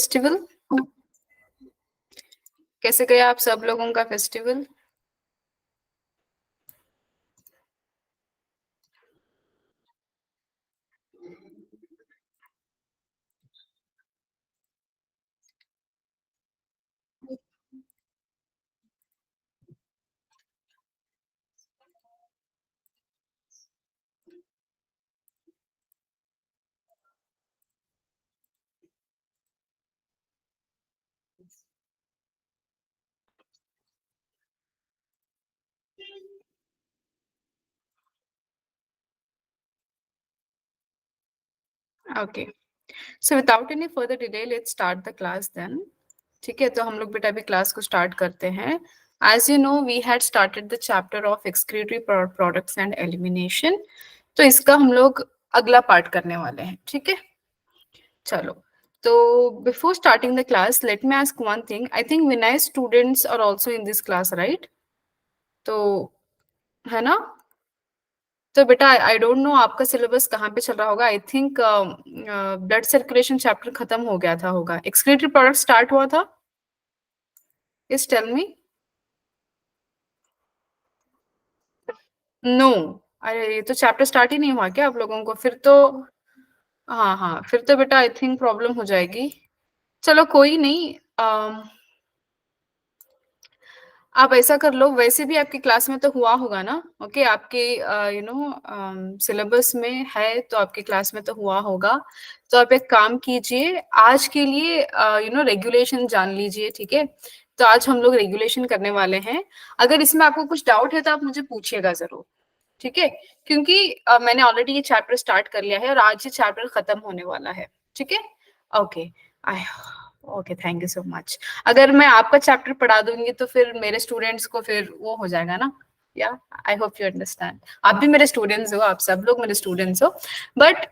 Festival कैसे गया आप सब लोगों का festival? Okay, so without any further delay let's start the class then. ठीक है, तो हम लोग बेटा अभी क्लास को स्टार्ट करते हैं। As you know we had started the chapter of excretory products and elimination. तो इसका हम लोग अगला पार्ट करने वाले हैं। ठीक है, चलो। तो before starting the class let me ask one thing. I think Vinay students are also in this class, right? तो है ना? तो बेटा आई डोंट नो आपका सिलेबस कहाँ पे चल रहा होगा। I think blood circulation chapter खत्म हो गया था होगा। एक्सक्रीटरी प्रोडक्ट स्टार्ट हुआ था? Yes, tell me. नो, अरे ये तो चैप्टर स्टार्ट ही नहीं हुआ क्या आप लोगों को? फिर तो हाँ हाँ, फिर तो बेटा आई थिंक प्रॉब्लम हो जाएगी। चलो कोई नहीं। आप ऐसा कर लो, वैसे भी आपकी क्लास में तो हुआ होगा ना। ओके, आपके यू नो सिलेबस में है तो आपकी क्लास में तो हुआ होगा। तो आप एक काम कीजिए, आज के लिए यू नो रेगुलेशन जान लीजिए। ठीक है, तो आज हम लोग रेगुलेशन करने वाले हैं। अगर इसमें आपको कुछ डाउट है तो आप मुझे पूछिएगा जरूर। ठीक है, क्योंकि मैंने ऑलरेडी ये चैप्टर स्टार्ट कर लिया है और आज ये चैप्टर खत्म होने वाला है। ठीक है, okay. I okay, thank you so much. अगर मैं आपका चैप्टर पढ़ा दूंगी तो फिर मेरे स्टूडेंट्स को फिर वो हो जाएगा ना। या आई होप यू अंडरस्टैंड। आप भी मेरे स्टूडेंट्स हो, आप सब लोग मेरे स्टूडेंट्स हो। बट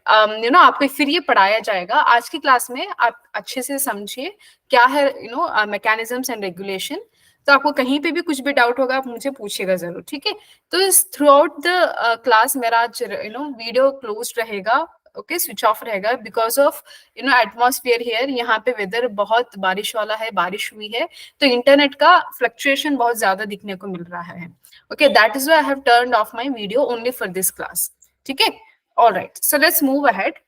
यू नो आपको फिर ये पढ़ाया जाएगा आज की क्लास में। आप अच्छे से समझिए क्या है you know mechanisms and regulation. तो आपको कहीं पे भी कुछ भी डाउट होगा आप मुझे पूछिएगा जरूर। ठीक है, तो इस थ्रू आउट द क्लास मेरा आज यू नो वीडियो क्लोज रहेगा। ओके, स्विच ऑफ रहेगा because of you know atmosphere here. यहाँ पे वेदर बहुत बारिश वाला है, बारिश हुई है तो इंटरनेट का फ्लक्चुएशन बहुत ज्यादा दिखने को मिल रहा है। Okay, that is why I have turned of my video only for this class. ठीक है, alright, so let's move ahead.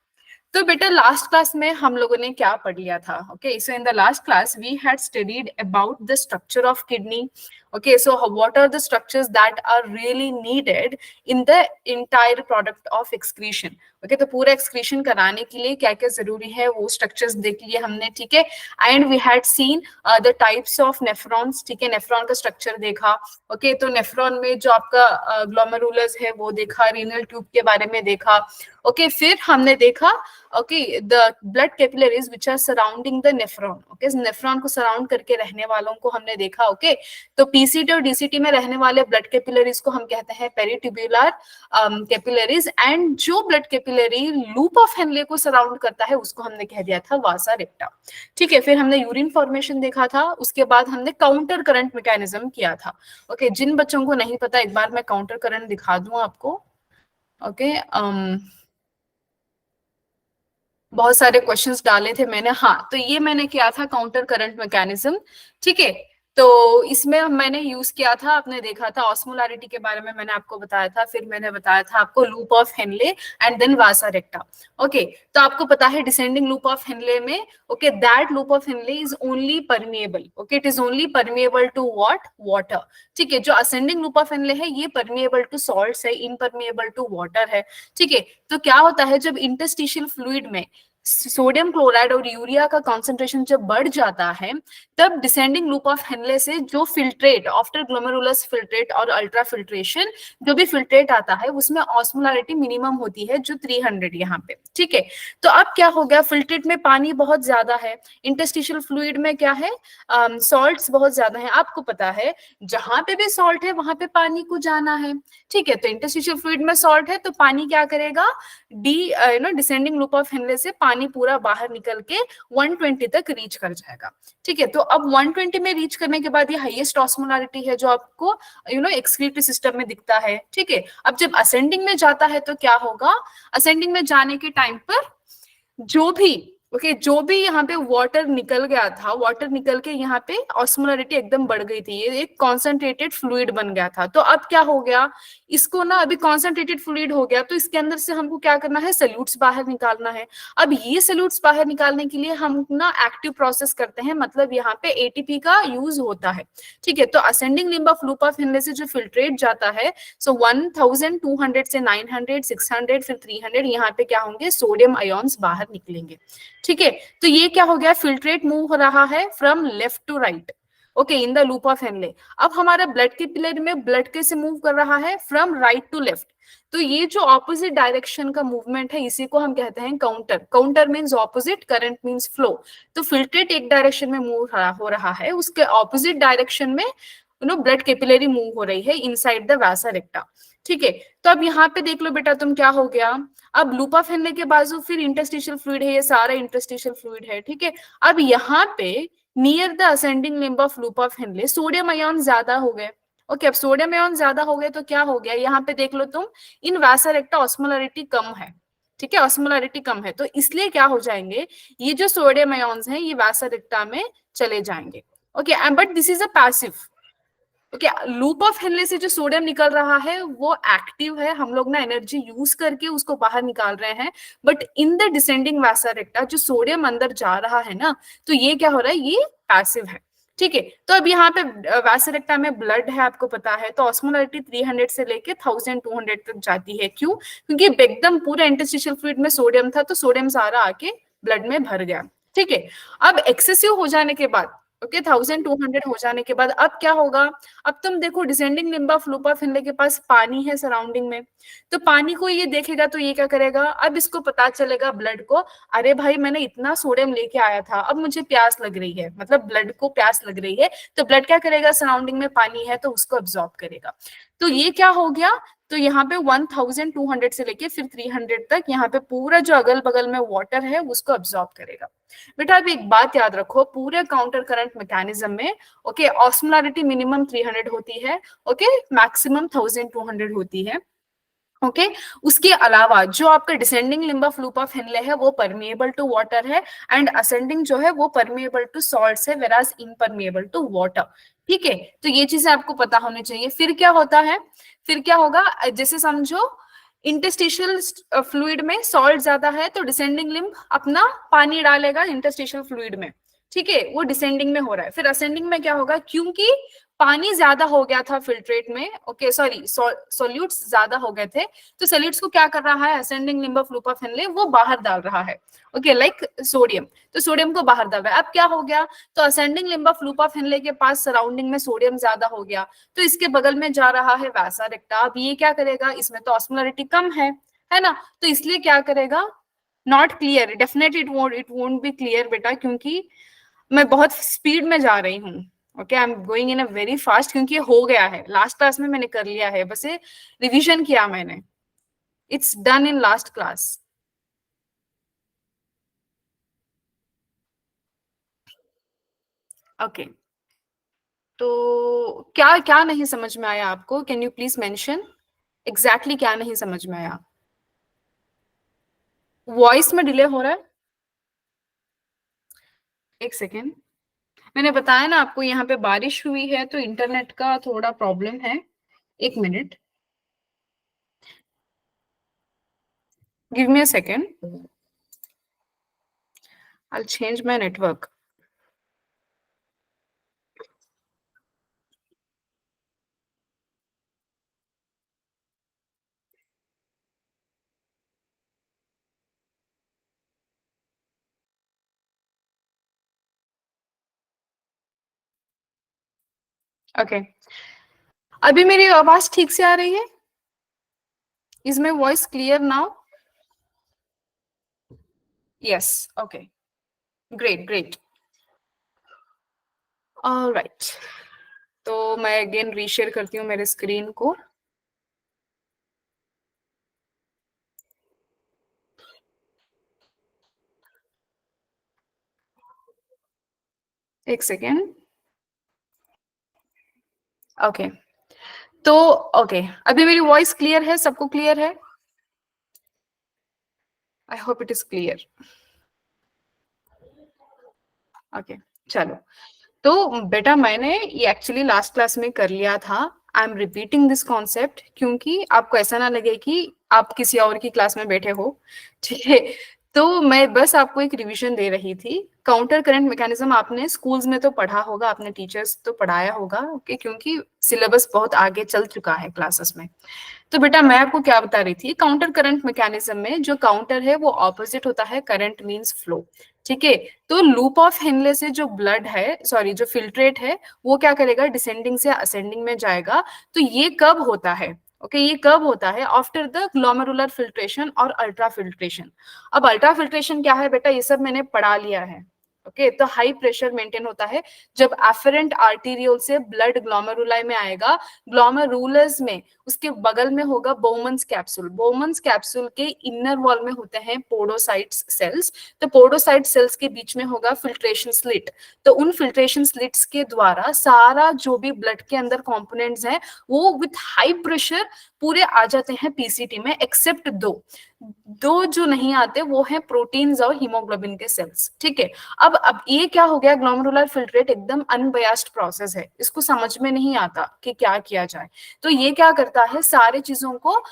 तो बेटा लास्ट क्लास में हम लोगों ने क्या पढ़ लिया था? Okay, so in the last class we had studied about the structure of kidney. Okay, so what are the structures that are really needed in the entire product of excretion. Okay, तो पूरा excretion कराने के लिए क्या क्या जरूरी है वो स्ट्रक्चर्स देख लिए हमने। ठीक है, and we had seen the types of nephrons. ठीक है, नेफ्रॉन का स्ट्रक्चर देखा। ओके, तो नेफ्रॉन में जो आपका ग्लोमेरुलस है वो देखा, रीनल ट्यूब के बारे में देखा। ओके, फिर हमने देखा okay the blood capillaries which are surrounding the nephron. Okay, nephron को सराउंड करके रहने वालों को हमने देखा। ओके, तो पीसीटी और डीसीटी में रहने वाले ब्लड कैपिलरीज को हम कहते हैं पेरिट्यूबुलर कैपिलरीज, एंड जो blood capillary loop of Henle को सराउंड करता है उसको हमने कह दिया था वासा रेक्टा। ठीक है, फिर हमने यूरिन फॉर्मेशन देखा था। उसके बाद हमने काउंटर करंट मैकेनिज्म किया था। ओके, जिन बच्चों को नहीं पता एक बार मैं काउंटर करंट दिखा दूं आपको। ओके, बहुत सारे क्वेश्चंस डाले थे मैंने। हाँ, तो ये मैंने किया था काउंटर करंट मैकेनिज्म। ठीक है, तो इसमें मैंने यूज किया था, आपने देखा था ऑस्मोलैरिटी के बारे में मैंने आपको बताया था, फिर मैंने बताया था आपको loop of Henle and then vasa recta. Okay, तो आपको पता है डिसेंडिंग लूप ऑफ हेनले में okay that loop of Henle is only permeable. Okay, it is only permeable to what? Water. ठीक है, जो असेंडिंग लूप ऑफ हेनले है ये परमिएबल टू सॉल्ट्स है, इनपरमिएबल टू वाटर है। ठीक है, तो क्या होता है जब इंटरस्टिशियल फ्लूइड में सोडियम क्लोराइड और यूरिया का कॉन्सेंट्रेशन जब बढ़ जाता है तब डिसेंडिंग लूप ऑफ हेनले से जो फिल्ट्रेट आफ्टर ग्लोमेरुलस फिल्ट्रेट और अल्ट्रा फिल्ट्रेशन जो भी फिल्ट्रेट आता है उसमें ऑस्मोलैरिटी मिनिमम होती है जो 300 यहाँ पे। ठीक है, तो अब क्या हो गया, फिल्ट्रेट में पानी बहुत ज्यादा है, इंटरस्टिशियल फ्लूइड में क्या है सॉल्ट्स बहुत ज्यादा है। आपको पता है जहां पे भी सॉल्ट है वहां पे पानी को जाना है। ठीक है, तो इंटरस्टिशियल फ्लूइड में सॉल्ट है तो पानी क्या करेगा, D you know descending loop of Henle से पानी पूरा बाहर निकल के 120 तक रीच कर जाएगा। ठीक है, तो अब 120 में रीच करने के बाद ये हाईएस्ट ऑस्मोलैरिटी है जो आपको यू नो एक्सक्रीटरी सिस्टम में दिखता है। ठीक है, अब जब असेंडिंग में जाता है तो क्या होगा, असेंडिंग में जाने के टाइम पर जो भी ओके जो भी यहाँ पे वाटर निकल गया था, वाटर निकल के यहाँ पे ऑस्मोलरिटी एकदम बढ़ गई थी, ये एक कॉन्सेंट्रेटेड फ्लूइड बन गया था। तो अब क्या हो गया, इसको ना अभी कॉन्सेंट्रेटेड फ्लूइड हो गया, तो इसके अंदर से हमको क्या करना है, सोल्यूट्स बाहर निकालना है। अब ये सोल्यूट्स बाहर निकालने के लिए हम ना एक्टिव प्रोसेस करते हैं, मतलब यहाँ पे एटीपी का यूज होता है। ठीक है, तो ascending limb of loop of Henle से जो फिल्ट्रेट जाता है, सो 1200 से 900 600 फिर 300, यहाँ पे क्या होंगे, सोडियम आयोन्स बाहर निकलेंगे। ठीक है, तो ये क्या हो गया, फिल्ट्रेट मूव हो रहा है from left to right, okay, in the loop of Henle. अब हमारा ब्लड के पिलर में ब्लड कैसे मूव कर रहा है, फ्रॉम राइट टू लेफ्ट। तो ये जो ऑपोजिट डायरेक्शन का मूवमेंट है, इसी को हम कहते हैं counter. Counter means opposite, current means flow. तो फिल्ट्रेट एक डायरेक्शन में मूव हो रहा है, उसके ऑपोजिट डायरेक्शन में ब्लड कैपिलरी मूव हो रही है इनसाइड द वैसा रेक्टा। ठीक है, तो अब यहाँ पे देख लो बेटा तुम, क्या हो गया, अब लूप ऑफ हेनले के बाजू फिर इंटरस्टिशियल फ्लूइड है, ये सारा इंटरस्टिशियल फ्लूइड है। ठीक है, अब यहाँ पे near the ascending limb of loop of Henley sodium ion ज्यादा हो गए। ओके, अब सोडियम आयन ज्यादा हो गए तो क्या हो गया, यहाँ पे देख लो तुम, इन वैसा रेक्टा ऑस्मोलरिटी कम है। ठीक है, ऑस्मोलरिटी कम है, तो इसलिए क्या हो जाएंगे, ये जो सोडियम आयन्स हैं ये वैसा रेक्टा में चले जाएंगे। Okay, but this is a passive. Okay, loop of Henle से जो सोडियम निकल रहा है वो एक्टिव है, हम लोग ना एनर्जी यूज करके उसको बाहर निकाल रहे हैं। बट इन द डिसेंडिंग वैसा रेक्टा जो सोडियम अंदर जा रहा है ना, तो ये क्या हो रहा है, ये पैसिव है। ठीक है, तो अब यहाँ पे वैसा रेक्टा में ब्लड है, आपको पता है, तो ऑस्मोलरिटी 300 से लेके 1200 तक जाती है। क्यों, क्योंकि एकदम पूरा इंटरस्टिशियल फ्लूइड में सोडियम था, तो सोडियम सारा आके ब्लड में भर गया। ठीक है, अब एक्सेसिव हो जाने के बाद, ओके, 1200 हो जाने के बाद अब क्या होगा, अब तुम देखो descending limb of loop of Henle के पास पानी है सराउंडिंग में, तो पानी को ये देखेगा तो ये क्या करेगा, अब इसको पता चलेगा ब्लड को, अरे भाई मैंने इतना सोडियम लेके आया था, अब मुझे प्यास लग रही है, मतलब ब्लड को प्यास लग रही है, तो ब्लड क्या करेगा, सराउंडिंग में पानी है तो उसको अब्सॉर्ब करेगा। तो ये क्या हो गया, तो यहाँ पे 1200 से लेके फिर 300 तक यहाँ पे पूरा जो अगल बगल में वाटर है उसको अब्सॉर्ब करेगा। बेटा अभी एक बात याद रखो, पूरे काउंटर करंट मैकेनिज्म में, ओके, ऑस्मोलरिटी मिनिमम 300 होती है, ओके, मैक्सिमम 1200 होती है। ओके, उसके अलावा जो आपका descending limb of loop of Henle है वो परमिएबल टू वाटर है, एंड असेंडिंग जो है वो परमिएबल टू सॉल्ट्स है, वेराज इनपरमिएबल टू वाटर। ठीक है, तो ये चीजें आपको पता होनी चाहिए। फिर क्या होता है, फिर क्या होगा, जैसे समझो इंटरस्टिशियल फ्लूइड में सॉल्ट ज्यादा है, तो डिसेंडिंग लिम्ब अपना पानी डालेगा इंटरस्टिशियल फ्लूइड में। ठीक है, वो डिसेंडिंग में हो रहा है। फिर असेंडिंग में क्या होगा, क्योंकि पानी ज्यादा हो गया था फिल्ट्रेट में, ओके सॉरी, सोल्यूट्स ज्यादा हो गए थे, तो सोल्यूट्स को क्या कर रहा है, ascending limb of loop of Henle वो बाहर डाल रहा है। ओके, लाइक सोडियम, तो सोडियम को बाहर डाल रहा है। अब क्या हो गया, तो ascending limb of loop of Henle के पास सराउंडिंग में सोडियम ज्यादा हो गया, तो इसके बगल में जा रहा है वैसा रेक्टा। अब ये क्या करेगा, इसमें तो ऑस्मोलरिटी कम है ना, तो इसलिए क्या करेगा, not clear, definitely it won't be clear बेटा, क्योंकि मैं बहुत स्पीड में जा रही हूँ। Okay, I am going in a very fast, क्योंकि हो गया है, लास्ट क्लास में मैंने कर लिया है, बस ये रिवीजन किया मैंने, it's done in last class. Okay, तो क्या क्या नहीं समझ में आया आपको, can you please mention exactly क्या नहीं समझ में आया। वॉइस में डिले हो रहा है, एक सेकेंड। मैंने बताया ना आपको, यहाँ पे बारिश हुई है तो इंटरनेट का थोड़ा प्रॉब्लम है। एक minute, give me a second, I change my network. Okay, अभी मेरी आवाज ठीक से आ रही है, is my voice clear now. Yes, okay, great great, alright. तो मैं अगेन रीशेयर करती हूँ मेरे स्क्रीन को। एक सेकेंड, ओके, तो ओके, अभी मेरी वॉइस क्लियर है, सबको क्लियर है, I hope it is clear. Okay, चलो। तो बेटा मैंने ये एक्चुअली लास्ट क्लास में कर लिया था। I am repeating this concept क्योंकि आपको ऐसा ना लगे कि आप किसी और की क्लास में बैठे हो, ठीक है। तो मैं बस आपको एक रिवीजन दे रही थी। काउंटर करंट मैकेनिज्म आपने स्कूल्स में तो पढ़ा होगा, आपने टीचर्स तो पढ़ाया होगा, ओके, क्योंकि सिलेबस बहुत आगे चल चुका है क्लासेस में। तो बेटा मैं आपको क्या बता रही थी, काउंटर करंट मैकेनिज्म में जो काउंटर है वो ऑपोजिट होता है करंट मींस फ्लो, ठीक है। तो लूप ऑफ हेनले से जो ब्लड है, सॉरी जो फिल्ट्रेट है, वो क्या करेगा, डिसेंडिंग से असेंडिंग में जाएगा। तो ये कब होता है, ओके, ये कब होता है, आफ्टर द ग्लोमेरुलर फिल्ट्रेशन और अल्ट्रा फिल्ट्रेशन। अब अल्ट्रा फिल्ट्रेशन क्या है बेटा, ये सब मैंने पढ़ा लिया है, ओके। तो हाई प्रेशर मेंटेन होता है जब एफरेंट आर्टीरियोल से ब्लड ग्लोमेरुलाई में आएगा, ग्लोमेरुलस में उसके बगल में होगा बोमन्स कैप्सूल, बोमन्स कैप्सूल के इनर वॉल में होते हैं पोडोसाइट्स सेल्स। तो पोडोसाइट सेल्स के बीच में होगा फिल्ट्रेशन स्लिट। तो उन फिल्ट्रेशन स्लिट्स के द्वारा सारा जो भी ब्लड के अंदर कंपोनेंट्स हैं वो विथ हाई प्रेशर पूरे आ जाते हैं पीसीटी में, एक्सेप्ट दो, दो जो नहीं आते वो है प्रोटीन्स और हीमोग्लोबिन के सेल्स, ठीक है। अब ये क्या हो गया, ग्लोमेरुलर फिल्ट्रेट एकदम अनबयास्ड प्रोसेस है, इसको समझ में नहीं आता कि क्या किया जाए। तो ये क्या करता है, सारी चीजों को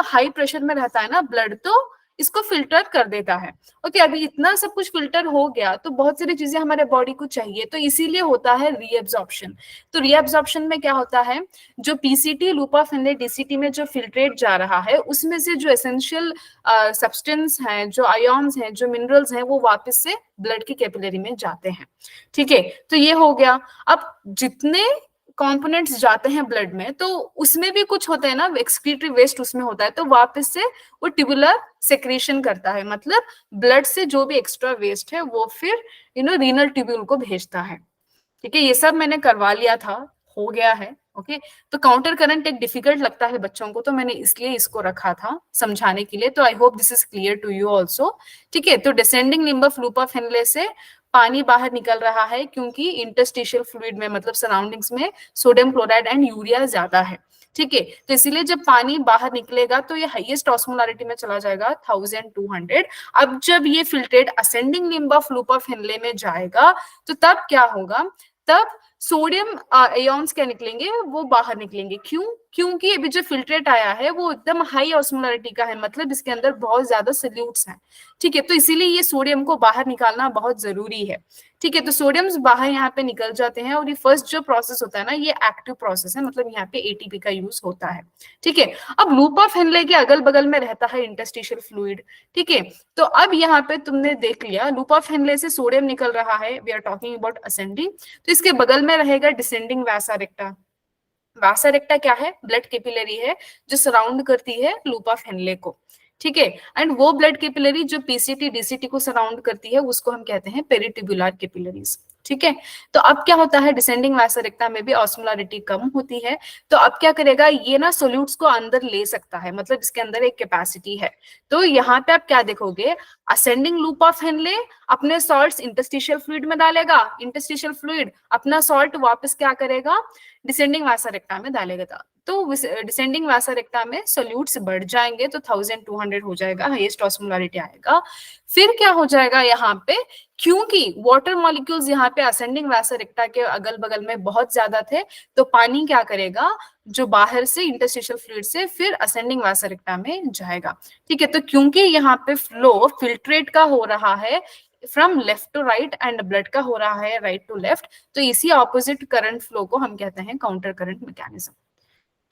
हाई प्रेशर में रहता है ना ब्लड, तो इसको फिल्टर कर देता है। ओके, अभी इतना सब कुछ फिल्टर हो गया तो बहुत सारी चीजें हमारे बॉडी को चाहिए, तो इसीलिए होता है रीएब्जॉर्प्शन। तो रीएब्जॉर्प्शन में क्या होता है, जो PCT loop of Henley DCT में जो फिल्ट्रेट जा रहा है उसमें से जो एसेंशियल सब्सटेंस हैं, जो आयोन्स हैं, जो मिनरल्स हैं, वो वापस से ब्लड की कैपिलरी में जाते हैं, ठीक है। तो ये हो गया। अब जितने कंपोनेंट्स जाते हैं ब्लड में तो उसमें भी कुछ होता है ना, एक्सक्रीटरी वेस्ट उसमें होता है, तो वापस से वो ट्यूबुलर सेक्रेशन करता है, मतलब ब्लड से जो भी एक्स्ट्रा वेस्ट है वो फिर रीनल ट्यूब्यूल को भेजता है, ठीक है। ये सब मैंने करवा लिया था, हो गया है, ओके। तो काउंटर करंट एक डिफिकल्ट लगता है बच्चों को, तो मैंने इसलिए इसको रखा था समझाने के लिए। तो I hope this is clear to you also, ठीक है। तो descending limb of loop of Henle से पानी बाहर निकल रहा है क्योंकि इंटरस्टिशियल फ्लूइड में, मतलब सराउंडिंग्स में सोडियम क्लोराइड एंड यूरिया ज्यादा है, ठीक है। तो इसीलिए जब पानी बाहर निकलेगा तो ये हाईएस्ट ऑस्मोलारिटी में चला जाएगा 1200। अब जब ये filtrate ascending limb of loop of Henle में जाएगा तो तब क्या होगा, तब सोडियम आयोन्स क्या निकलेंगे, वो बाहर निकलेंगे। क्यों, क्योंकि अभी जो फिल्ट्रेट आया है वो एकदम हाई ऑस्मोलारिटी का है, मतलब इसके अंदर बहुत ज्यादा सॉल्यूट्स हैं, ठीक है। तो इसीलिए ये सोडियम को बाहर निकालना बहुत जरूरी है, ठीक है। तो सोडियम्स बाहर यहाँ पे निकल जाते हैं और ये फर्स्ट जो प्रोसेस होता है ना, ये एक्टिव प्रोसेस है, मतलब यहाँ पे एटीपी का यूज होता है, ठीक है। अब लूप ऑफ हेनले के अगल बगल में रहता है इंटरस्टिशियल फ्लूइड, ठीक है। तो अब यहाँ पे तुमने देख लिया लूप ऑफ हेनले से सोडियम निकल रहा है, we are talking about ascending. तो इसके बगल में रहेगा डिसेंडिंग वैसा रेक्टा। वासा रेक्टा क्या है, ब्लड कैपिलरी है जो सराउंड करती है लूप ऑफ हेनले को, ठीक है। एंड वो ब्लड कैपिलरी जो पीसीटी डीसीटी को सराउंड करती है उसको हम कहते हैं पेरिट्यूबुलर कैपिलरीज, ठीक है। तो अब क्या होता है, डिसेंडिंग वैसा रेक्टा में भी ऑस्मोलारिटी कम होती है, तो अब क्या करेगा, ये ना सोल्यूट्स को अंदर ले सकता है, मतलब इसके अंदर एक कैपेसिटी है। तो यहाँ पे आप क्या देखोगे, असेंडिंग लूप ऑफ हेनले अपने सॉल्ट्स इंटरस्टिशियल फ्लूइड में डालेगा, इंटरस्टिशियल फ्लूइड अपना सॉल्ट वापस क्या करेगा, डिसेंडिंग वासा रेक्टा में डालेगा। तो डिसेंडिंग वासा रेक्टा में सोल्यूट्स बढ़ जाएंगे तो 1200 हो जाएगा, हाईएस्ट ऑस्मोलारिटी आएगा। फिर क्या हो जाएगा यहाँ पे, क्योंकि वाटर मॉलिक्यूल्स यहाँ पे असेंडिंग वासा रेक्टा के अगल बगल में बहुत ज्यादा थे, तो पानी क्या करेगा, जो बाहर से इंटरस्टिशियल फ्लूइड से फिर असेंडिंग वासा रेक्टा में जाएगा, ठीक है। तो क्योंकि यहाँ पे फ्लो फिल्ट्रेट का हो रहा है from left to right and blood का हो रहा है राइट टू लेफ्ट, तो इसी ऑपोजिट करंट फ्लो को हम कहते हैं काउंटर करंट मैकेनिज्म,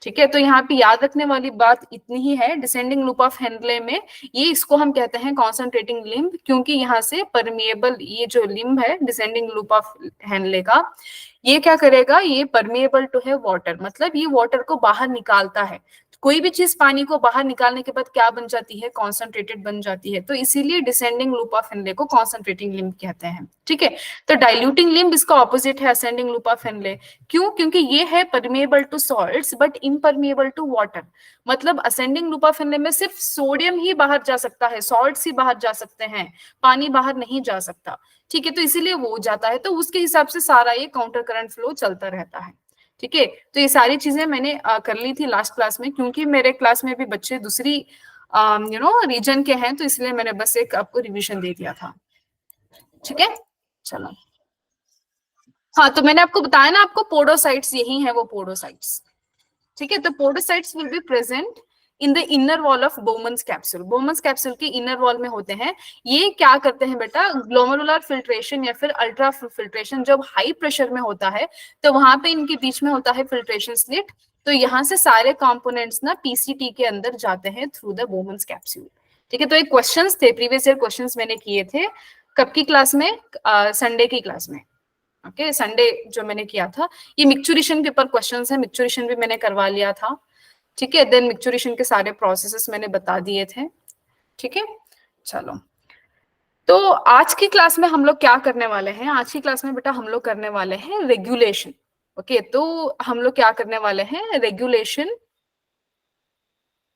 ठीक है। तो यहाँ पे याद रखने वाली बात इतनी ही है, डिसेंडिंग लूप ऑफ हेनले में ये इसको हम कहते हैं कॉन्सेंट्रेटिंग लिम्ब, क्योंकि यहाँ से परमिएबल ये जो लिम्ब है डिसेंडिंग लूप ऑफ हेनले का, ये क्या करेगा, ये परमिएबल टू है वाटर, मतलब ये वाटर को बाहर निकालता है। कोई भी चीज पानी को बाहर निकालने के बाद क्या बन जाती है, कॉन्सेंट्रेटेड बन जाती है, तो इसीलिए डिसेंडिंग लूप ऑफ हेनले को कॉन्सेंट्रेटिंग लिम्ब कहते हैं, ठीक है। तो डाइल्यूटिंग लिम्ब इसका ऑपोजिट है असेंडिंग लूप ऑफ हेनले। क्यों, क्योंकि ये है permeable to salts but impermeable to water, मतलब असेंडिंग लूप ऑफ हेनले में सिर्फ सोडियम ही बाहर जा सकता है, सॉल्ट्स ही बाहर जा सकते हैं, पानी बाहर नहीं जा सकता, ठीक है। तो इसीलिए वो जाता है, तो उसके हिसाब से सारा ये काउंटर करंट फ्लो चलता रहता है, ठीक है। तो ये सारी चीजें मैंने कर ली थी लास्ट क्लास में, क्योंकि मेरे क्लास में भी बच्चे दूसरी रीजन के हैं, तो इसलिए मैंने बस एक आपको रिवीजन दे दिया था, ठीक है। चलो। हाँ, तो मैंने आपको बताया ना, आपको पोडोसाइट्स यही है वो पोडोसाइट्स। ठीक है, तो podocytes will be present in the inner wall of Bowman's capsule. Bowman's capsule की इनर वॉल में होते हैं। ये क्या करते हैं बेटा, ग्लोमेरुलर फिल्ट्रेशन या फिर अल्ट्रा फिल्ट्रेशन जब हाई प्रेशर में होता है तो वहां पे इनके बीच में होता है फिल्ट्रेशन स्लिट। तो यहाँ से सारे कंपोनेंट्स ना पीसीटी के अंदर जाते हैं थ्रू द बोमन्स कैप्सूल। ठीक है, तो एक क्वेश्चंस थे, प्रीवियस ईयर क्वेश्चंस मैंने किए थे। कब की क्लास में? संडे की क्लास में। ओके, संडे जो मैंने किया था, ये मिक्चुरेशन के ऊपर क्वेश्चंस है। मिक्चुरेशन भी मैंने करवा लिया था। ठीक है, देन मिक्चुरेशन के सारे प्रोसेसेस मैंने बता दिए थे। ठीक है, चलो, तो आज की क्लास में हम लोग क्या करने वाले हैं? आज की क्लास में बेटा हम लोग करने वाले हैं रेगुलेशन। ओके, तो हम लोग क्या करने वाले हैं? Regulation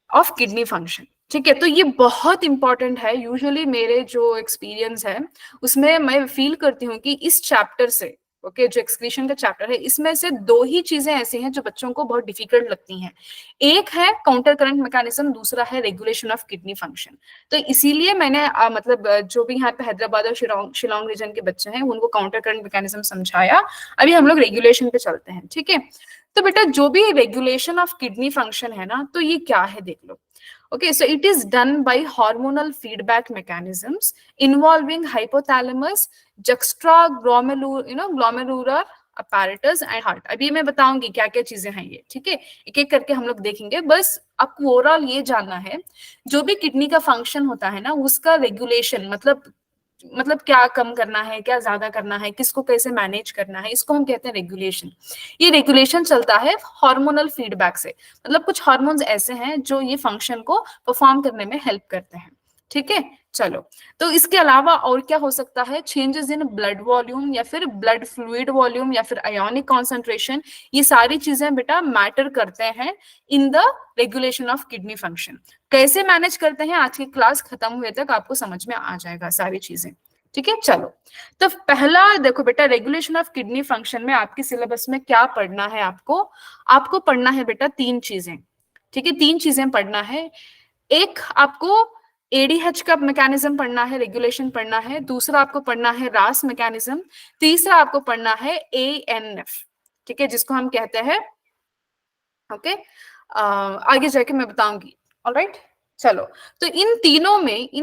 of kidney function. ठीक है, तो ये बहुत इंपॉर्टेंट है। यूजुअली मेरे जो एक्सपीरियंस है उसमें मैं फील करती हूँ कि इस चैप्टर से, ओके, जो एक्सक्रीशन का चैप्टर है, इसमें से दो ही चीजें ऐसी हैं जो बच्चों को बहुत डिफिकल्ट लगती हैं। एक है काउंटर करंट मैकेनिज्म, दूसरा है रेगुलेशन ऑफ किडनी फंक्शन। तो इसीलिए मैंने मतलब जो भी यहाँ पे हैदराबाद और शिलोंग रीजन के बच्चे हैं उनको काउंटर करंट मैकेनिज्म समझाया। अभी हम लोग रेगुलेशन पे चलते हैं। ठीक है, तो बेटा जो भी रेगुलेशन ऑफ किडनी फंक्शन है ना, तो ये क्या है देख लो। Okay, so it is done by hormonal feedback mechanisms involving hypothalamus, glomerular apparatus and heart. अभी मैं बताऊंगी क्या क्या चीजें हैं ये। ठीक है, एक एक करके हम लोग देखेंगे। बस आपको ओवरऑल ये जानना है, जो भी किडनी का फंक्शन होता है ना, उसका रेगुलेशन मतलब क्या कम करना है, क्या ज्यादा करना है, किसको कैसे मैनेज करना है, इसको हम कहते हैं रेगुलेशन। ये रेगुलेशन चलता है हार्मोनल फीडबैक से। मतलब कुछ हार्मोन्स ऐसे हैं जो ये फंक्शन को परफॉर्म करने में हेल्प करते हैं। ठीक है, चलो, तो इसके अलावा और क्या हो सकता है? चेंजेस इन ब्लड वॉल्यूम या फिर ब्लड फ्लूइड वॉल्यूम या फिर आयोनिक कॉन्सेंट्रेशन, ये सारी चीजें बेटा मैटर करते हैं in the regulation of kidney function. कैसे मैनेज करते हैं, आज की क्लास खत्म हुए तक आपको समझ में आ जाएगा सारी चीजें। ठीक है, चलो, तो पहला देखो बेटा, रेगुलेशन ऑफ किडनी फंक्शन में आपके सिलेबस में क्या पढ़ना है? आपको पढ़ना है बेटा तीन चीजें। ठीक है, तीन चीजें पढ़ना है। एक आपको एडीएच का मैकेनिज्म पढ़ना है, रेगुलेशन पढ़ना है। दूसरा आपको पढ़ना है रास मैकेनिज्म। तीसरा आपको पढ़ना है एएनएफ। ठीक है, जिसको हम कहते हैं, ओके, आगे जाके मैं बताऊंगी। ऑलराइट, चलो, तो इन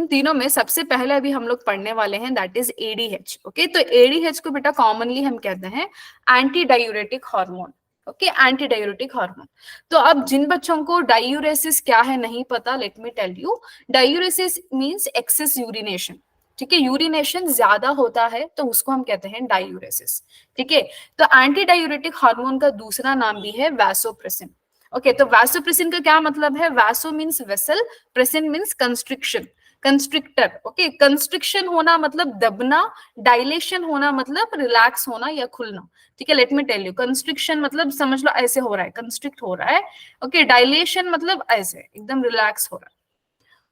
तीनों में सबसे पहले अभी हम लोग पढ़ने वाले हैं, दैट इज एडीएच। ओके, तो एडीएच को बेटा कॉमनली हम कहते हैं anti diuretic hormone. Okay, anti diuretic hormone. तो अब जिन बच्चों को डायूरेसिस क्या है नहीं पता, let me tell you. Diuresis means excess urination. ठीक है, यूरिनेशन ज्यादा होता है तो उसको हम कहते हैं डायूरेसिस। ठीक है, तो एंटी डायूरेटिक हार्मोन का दूसरा नाम भी है वैसोप्रेसिन। ओके, तो वैसोप्रेसिन का क्या मतलब है? Vaso means vessel, pressin means constriction, constrictor. Okay, constriction होना मतलब दबना, डायलेशन होना मतलब रिलैक्स होना या खुलना। ठीक है, let me tell you, constriction मतलब समझ लो ऐसे हो रहा है, कंस्ट्रिक्ट हो रहा है। ओके, डायलेशन मतलब ऐसे एकदम रिलैक्स हो रहा है।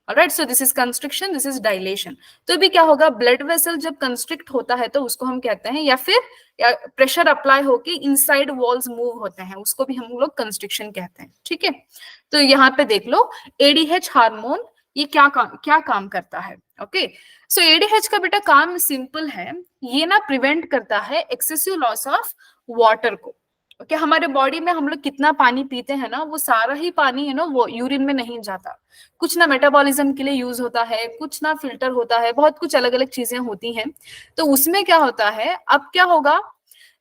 Alright, so this is constriction, this is dilation. तो भी क्या होगा, ब्लड वेसल जब कंस्ट्रिक्ट होता है तो उसको हम कहते हैं, या फिर प्रेशर अप्लाई होके इनसाइड वॉल्स मूव होते हैं, उसको भी हम लोग कंस्ट्रिक्शन कहते हैं। ठीक है, तो यहाँ पे देख लो, एडीएच हार्मोन ये क्या काम करता है? ओके, सो एडीएच का बेटा काम सिंपल है। ये ना प्रिवेंट करता है एक्सेसिव लॉस ऑफ वाटर को। ओके, हमारे बॉडी में हम लोग कितना पानी पीते हैं ना, वो सारा ही पानी है ना, वो यूरिन में नहीं जाता। कुछ ना मेटाबॉलिज्म के लिए यूज होता है, कुछ ना फिल्टर होता है, बहुत कुछ अलग अलग चीजें होती हैं। तो उसमें क्या होता है, अब क्या होगा,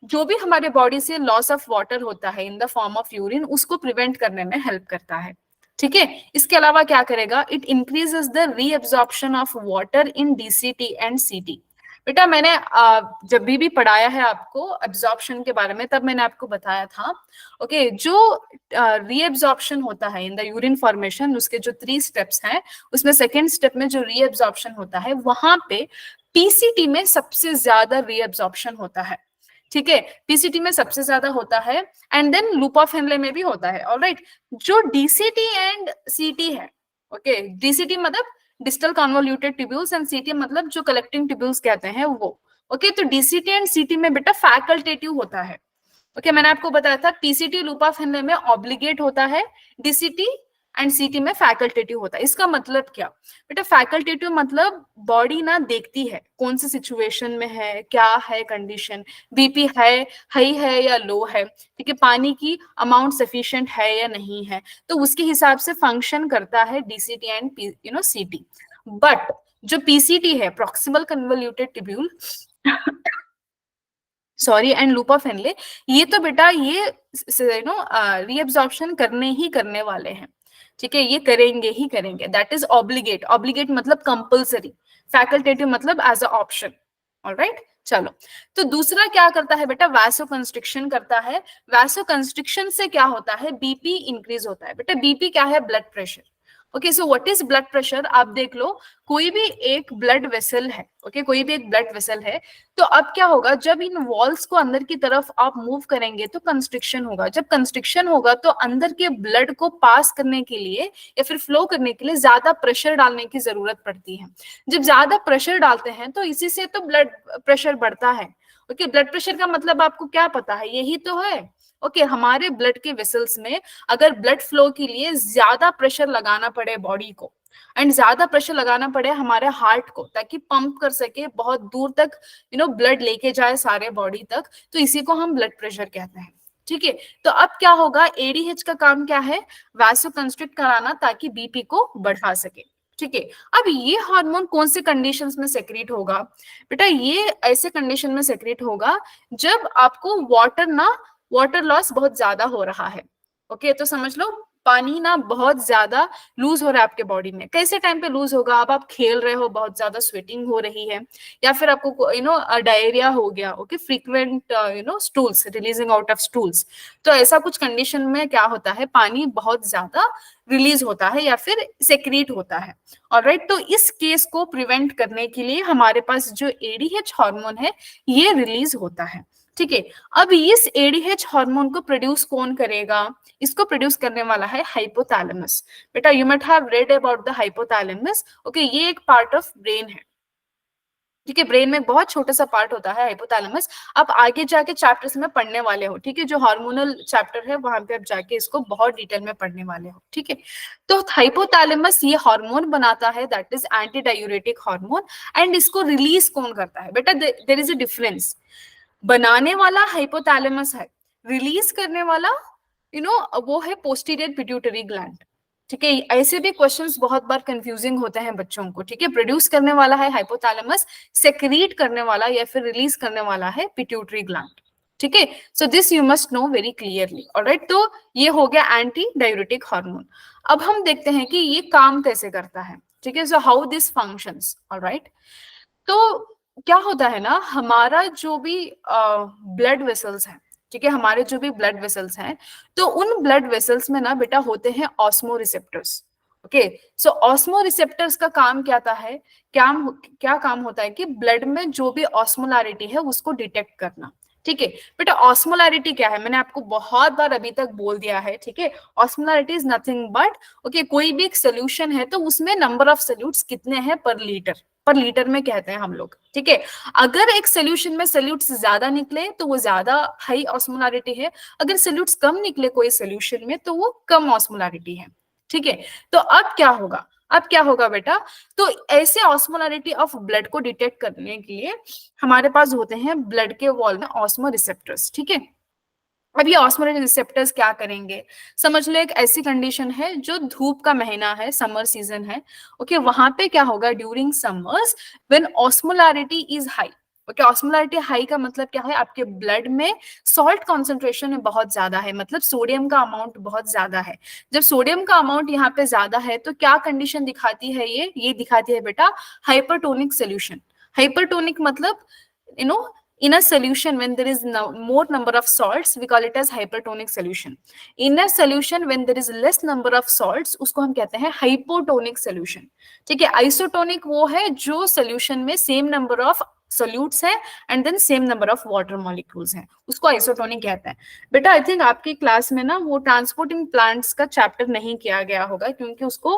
जो भी हमारे बॉडी से लॉस ऑफ वाटर होता है in the form of urine, उसको प्रिवेंट करने में हेल्प करता है। ठीक है, इसके अलावा क्या करेगा, it increases the reabsorption of water in DCT and सीटी। बेटा मैंने जब भी पढ़ाया है आपको एब्जॉर्प्शन के बारे में, तब मैंने आपको बताया था, ओके, जो रीएब्जॉर्प्शन होता है इन द यूरिन फॉर्मेशन, उसके जो 3 स्टेप्स हैं, उसमें सेकेंड स्टेप में जो रीएब्जॉर्प्शन होता है, वहां पे पीसीटी में सबसे ज्यादा रीएब्जॉर्प्शन होता है। ठीक है, पीसीटी में सबसे ज्यादा होता है, and then loop of Henle में भी होता है। ऑलराइट, जो डीसीटी एंड सीटी है, ओके, डीसीटी मतलब डिस्टल कन्वोल्यूटेड ट्यूब्यूल्स एंड सीटी मतलब जो कलेक्टिंग ट्यूब्यूल्स कहते हैं वो। ओके, तो डीसीटी एंड सीटी में बेटा फैकल्टेटिव होता है। ओके, मैंने आपको बताया था पीसीटी लूप ऑफ हेनले में ऑब्लिगेट होता है, डीसीटी एंड सीटी में फैकल्टेटिव होता है। इसका मतलब क्या बेटा, फैकल्टेटिव मतलब बॉडी ना देखती है कौन सी सिचुएशन में है, क्या है कंडीशन, बीपी है, हाई है या लो है, ठीक है, पानी की अमाउंट सफिशिएंट है या नहीं है, तो उसके हिसाब से फंक्शन करता है डीसीटी एंड सीटी। बट जो पीसीटी है, proximal convoluted tubule sorry and loop of Henley, ये तो बेटा ये रीअब्जॉर्प्शन करने ही करने वाले हैं, ठीक है, ये करेंगे ही करेंगे, दैट इज ऑब्लिगेट। ऑब्लिगेट मतलब कंपल्सरी, फैकल्टेटिव मतलब एज अ ऑप्शन। ऑलराइट, चलो, तो दूसरा क्या करता है बेटा, वैसो कंस्ट्रिक्शन करता है। वैसो कंस्ट्रिक्शन से क्या होता है, बीपी इंक्रीज होता है। बेटा बीपी क्या है, blood pressure. Okay, so what is blood pressure, आप देख लो, कोई भी एक ब्लड वेसल है, ओके, कोई भी एक ब्लड वेसल है, तो अब क्या होगा, जब इन वॉल्स को अंदर की तरफ आप मूव करेंगे तो कंस्ट्रिक्शन होगा। जब कंस्ट्रिक्शन होगा तो अंदर के ब्लड को पास करने के लिए या फिर फ्लो करने के लिए ज्यादा प्रेशर डालने की जरूरत पड़ती है। जब ज्यादा प्रेशर डालते हैं तो इसी से तो ब्लड प्रेशर बढ़ता है। ओके, ब्लड प्रेशर का मतलब आपको क्या पता है, यही तो है। ओके, हमारे ब्लड के वेसल्स में अगर ब्लड फ्लो के लिए ज्यादा प्रेशर लगाना पड़े बॉडी को, एंड ज्यादा प्रेशर लगाना पड़े हमारे हार्ट को, ताकि पंप कर सके, बहुत दूर तक ब्लड लेके जाए सारे बॉडी तक, तो इसी को हम ब्लड प्रेशर कहते हैं। ठीक है, तो अब क्या होगा, एडीएच का काम क्या है, वैसो कंस्ट्रिक्ट कराना ताकि बीपी को बढ़ा सके। ठीक है, अब ये हार्मोन कौन से कंडीशंस में सेक्रेट होगा बेटा, ये ऐसे कंडीशन में सेक्रेट होगा जब आपको वाटर लॉस बहुत ज्यादा हो रहा है। ओके, तो समझ लो पानी ना बहुत ज्यादा लूज हो रहा है आपके बॉडी में। कैसे टाइम पे लूज होगा, अब आप खेल रहे हो, बहुत ज्यादा स्वेटिंग हो रही है, या फिर आपको डायरिया हो गया, okay, frequent stools, releasing out of stools, तो ऐसा कुछ कंडीशन में क्या होता है, पानी बहुत ज्यादा रिलीज होता है या फिर सेक्रीट होता है। ऑलराइट, तो इस केस को प्रिवेंट करने के लिए हमारे पास जो एडीएच हार्मोन है ये रिलीज होता है। ठीक है, अब इस एडीएच हार्मोन को प्रोड्यूस कौन करेगा, इसको प्रोड्यूस करने वाला है हाइपोथैलेमस। बेटा you might have read about the hypothalamus. Okay, ये एक पार्ट ऑफ ब्रेन है। ठीक है, ब्रेन में एक बहुत छोटा सा पार्ट होता है हाइपोथैलेमस। आप आगे जाके चैप्टर्स में पढ़ने वाले हो, ठीक है, जो हार्मोनल चैप्टर है वहां पे आप जाके इसको बहुत डिटेल में पढ़ने वाले हो। ठीक है, तो हाइपोथैलेमस ये हार्मोन बनाता है, that is anti diuretic hormone. And इसको रिलीज कौन करता है बेटा, देयर इज अ डिफरेंस, बनाने वाला हाइपोथैलेमस है, रिलीज करने वाला वो है पोस्टीरियर पिट्यूटरी ग्लैंड। ठीक है, ऐसे भी क्वेश्चंस बहुत बार कंफ्यूजिंग होते हैं बच्चों को। ठीक है, प्रोड्यूस करने वाला है हाइपोथैलेमस, सेक्रीट करने वाला या फिर रिलीज करने वाला है पिट्यूटरी ग्लैंड। ठीक है, so this you must know very clearly. Alright, तो ये हो गया एंटी डायूरेटिक हार्मोन। अब हम देखते हैं कि ये काम कैसे करता है। ठीक है, so how this functions. Alright, तो क्या होता है ना, हमारा जो भी ब्लड वेसल्स हैं, ठीक है, हमारे जो भी ब्लड वेसल्स हैं, तो उन ब्लड वेसल्स में ना बेटा होते हैं ऑस्मो रिसेप्टर्स। ओके, सो ऑस्मो रिसेप्टर्स का काम क्या था है, क्या काम होता है कि ब्लड में जो भी ऑस्मोलैरिटी है उसको डिटेक्ट करना। ठीक है बेटा, ऑस्मोलैरिटी क्या है, मैंने आपको बहुत बार अभी तक बोल दिया है। ठीक है, osmolarity is nothing but, okay, कोई भी एक सोल्यूशन है तो उसमें नंबर ऑफ सोल्यूट्स कितने हैं पर लीटर में कहते हैं हम लोग। ठीक है, अगर एक सोल्यूशन में सोल्यूट्स ज्यादा निकले तो वो ज्यादा हाई ऑस्मोलैरिटी है, अगर सोल्यूट्स कम निकले कोई सोल्यूशन में तो वो कम ऑस्मोलैरिटी है। ठीक है, तो अब क्या होगा बेटा, तो ऐसे ऑस्मोलैरिटी ऑफ ब्लड को डिटेक्ट करने के लिए हमारे पास होते हैं ब्लड के वॉल में ऑस्मो रिसेप्टर्स। ठीक है, अब ये ऑस्मो रिसेप्टर्स क्या करेंगे, समझ लो एक ऐसी कंडीशन है जो धूप का महीना है, समर सीजन है। ओके, वहां पे क्या होगा, during summers when osmolarity is high. Okay, osmolarity high का मतलब क्या है, आपके ब्लड में सॉल्ट कॉन्सेंट्रेशन बहुत ज्यादा है, मतलब सोडियम का अमाउंट बहुत ज्यादा है। जब सोडियम का अमाउंट यहाँ पे ज्यादा है तो क्या कंडीशन दिखाती है, ये दिखाती है बेटा हाइपरटोनिक सोल्यूशन। हाइपरटोनिक मतलब you know in a solution when there is more number of salts we call it as hypertonic solution. In a solution when there is less number of salts उसको हम कहते हैं hypotonic solution. ठीक है, isotonic वो है जो solution में सेम नंबर ऑफ सोल्यूट्स है and then same number of water molecules हैं, उसको आइसोटोनिक कहते हैं। बेटा आई थिंक आपकी क्लास में ना वो ट्रांसपोर्टिंग प्लांट्स का चैप्टर नहीं किया गया होगा क्योंकि उसको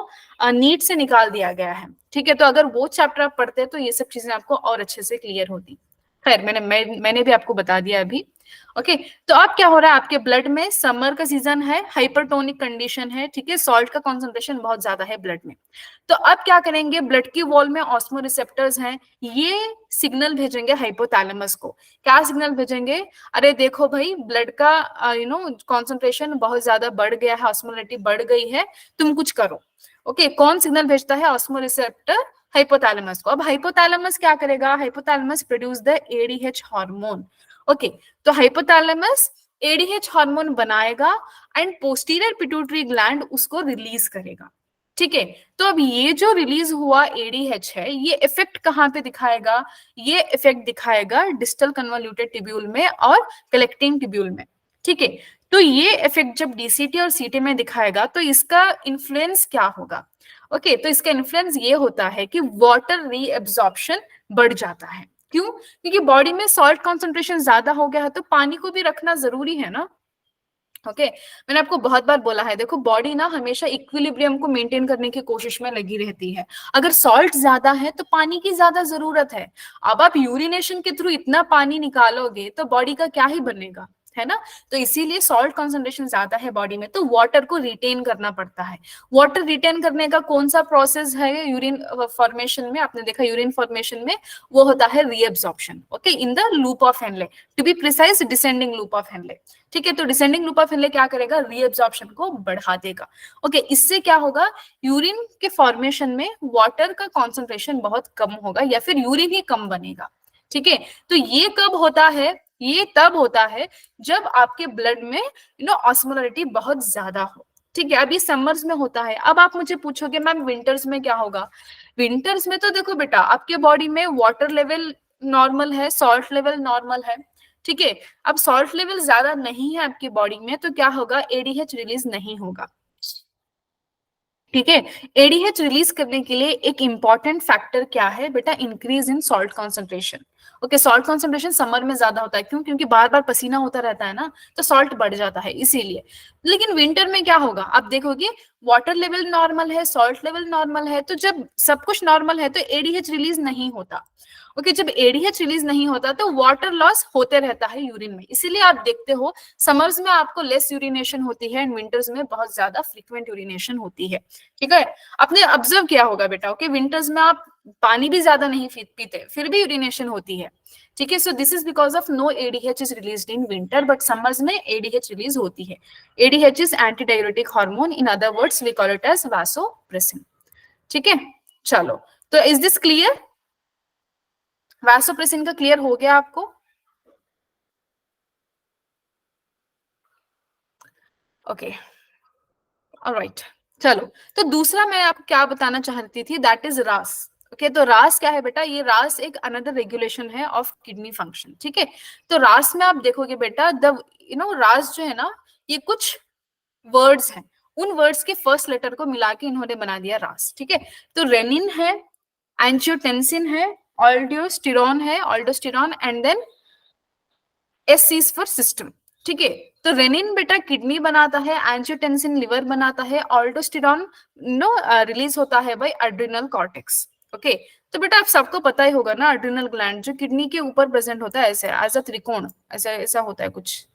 नीट से निकाल दिया गया है। ठीक है, तो अगर वो चैप्टर आप पढ़ते तो ये सब चीजें आपको और अच्छे से क्लियर होती। खैर मैंने भी आपको बता दिया अभी। ओके, तो अब क्या हो रहा है आपके ब्लड में, समर का सीजन है, हाइपरटोनिक कंडीशन है, ठीक है, सॉल्ट का कॉन्सेंट्रेशन बहुत ज्यादा है ब्लड में। तो अब क्या करेंगे, ब्लड की वॉल में ऑस्मो रिसेप्टर्स हैं, ये सिग्नल भेजेंगे हाइपोथैलेमस को। क्या सिग्नल भेजेंगे, अरे देखो भाई ब्लड का कॉन्सेंट्रेशन बहुत ज्यादा बढ़ गया है, ऑस्मोलिटी बढ़ गई है, तुम कुछ करो। ओके, कौन सिग्नल भेजता है, ऑस्मो रिसेप्टर हाइपोथैलेमस को। अब हाइपोथैलेमस क्या करेगा, hypothalamus produce the ADH hormone. Okay, तो हाइपोथैलेमस एडीएच हार्मोन बनाएगा एंड पोस्टीरियर पिट्यूटरी ग्लैंड उसको रिलीज करेगा। ठीक है, तो अब ये जो रिलीज हुआ एडीएच है, ये इफेक्ट कहाँ पे दिखाएगा, ये इफेक्ट दिखाएगा डिस्टल कन्वॉल्यूटेड टिब्यूल में और कलेक्टिंग टिब्यूल में। ठीक है, तो ये इफेक्ट जब डीसीटी और सीटी में दिखाएगा तो इसका इन्फ्लुएंस क्या होगा। ओके, तो इसका इन्फ्लुएंस ये होता है कि वाटर रीएब्जॉर्प्शन बढ़ जाता है। क्यों, क्योंकि बॉडी में सॉल्ट कॉन्सेंट्रेशन ज्यादा हो गया है तो पानी को भी रखना जरूरी है ना। ओके, मैंने आपको बहुत बार बोला है, देखो बॉडी ना हमेशा इक्विलिब्रियम को मेंटेन करने की कोशिश में लगी रहती है। अगर सॉल्ट ज्यादा है तो पानी की ज्यादा जरूरत है। अब आप यूरिनेशन के थ्रू इतना पानी निकालोगे तो बॉडी का क्या ही बनेगा, है ना। तो इसीलिए सॉल्ट कॉन्सेंट्रेशन ज्यादा है बॉडी में तो वाटर को रिटेन करना पड़ता है। वाटर रिटेन करने का कौन सा प्रोसेस है यूरिन फॉर्मेशन में, आपने देखा यूरिन फॉर्मेशन में वो होता है reabsorption. Okay, in the loop of Henle, to be precise descending loop of Henle. ठीक है, तो डिसेंडिंग लूप ऑफ हेनले क्या करेगा, रीएब्जॉर्प्शन को बढ़ा देगा। ओके, इससे क्या होगा, यूरिन के फॉर्मेशन में वाटर का कॉन्सेंट्रेशन बहुत कम होगा या फिर यूरिन ही कम बनेगा। ठीक है, तो ये कब होता है, ये तब होता है जब आपके ब्लड में ऑस्मोलरिटी बहुत ज्यादा हो। ठीक है, अभी समर्स में होता है। अब आप मुझे पूछोगे मैम विंटर्स में क्या होगा, विंटर्स में तो देखो बेटा आपके बॉडी में वाटर लेवल नॉर्मल है, सॉल्ट लेवल नॉर्मल है। ठीक है, अब सॉल्ट लेवल ज्यादा नहीं है आपकी बॉडी में तो क्या होगा, एडीएच रिलीज नहीं होगा। ठीक है, एडीएच रिलीज करने के लिए एक इंपॉर्टेंट फैक्टर क्या है बेटा, increase in salt concentration. Okay, salt concentration summer में ज्यादा होता है, क्यों, क्योंकि बार बार पसीना होता रहता है ना, तो सॉल्ट बढ़ जाता है इसीलिए। लेकिन विंटर में क्या होगा, आप देखोगे वाटर लेवल नॉर्मल है, सॉल्ट लेवल नॉर्मल है, तो जब सब कुछ नॉर्मल है तो एडीएच रिलीज नहीं होता। ओके, जब एडीएच रिलीज नहीं होता तो वाटर लॉस होते रहता है यूरिन में, इसीलिए आप देखते हो समर्स में आपको लेस यूरिनेशन होती है एंड विंटर्स में बहुत ज्यादा फ्रीक्वेंट यूरिनेशन होती है। ठीक है, आपने ऑब्जर्व किया होगा बेटा, ओके, विंटर्स में आप पानी भी ज्यादा नहीं पीते फिर भी यूरिनेशन होती है। ठीक है, so this is because of no ADH is released in winter, but summers में एडीएच रिलीज होती है। ADH is anti diuretic hormone, in other words we call it as vasopressin. ठीक है, चलो, तो इज दिस क्लियर, वासोप्रेसिन का clear हो गया आपको। ओके, ऑलराइट, चलो, तो दूसरा मैं आपको क्या बताना चाहती थी, दैट इज रास। ओके, तो रास क्या है बेटा, ये रास एक अनदर रेगुलेशन है ऑफ किडनी फंक्शन। ठीक है, तो रास में आप देखोगे बेटा द रास जो है ना, ये कुछ वर्ड्स हैं, उन वर्ड्स के फर्स्ट लेटर को मिला के इन्होंने बना दिया रास। ठीक है, तो रेनिन है, एंजियोटेंसिन है, ऑल्डोस्टेरॉन है, aldosterone and then S is for system. ठीक है, तो रेनिन बेटा किडनी बनाता है, एंजियोटेंसिन लिवर बनाता है, ऑल्डोस्टेरॉन रिलीज होता है बाय एड्रिनल कॉर्टेक्स। ओके, तो बेटा आप सबको पता ही होगा ना, एड्रिनल ग्लैंड जो किडनी के ऊपर प्रेजेंट होता है, ऐसे एज अ त्रिकोण, ऐसा ऐसा होता है कुछ,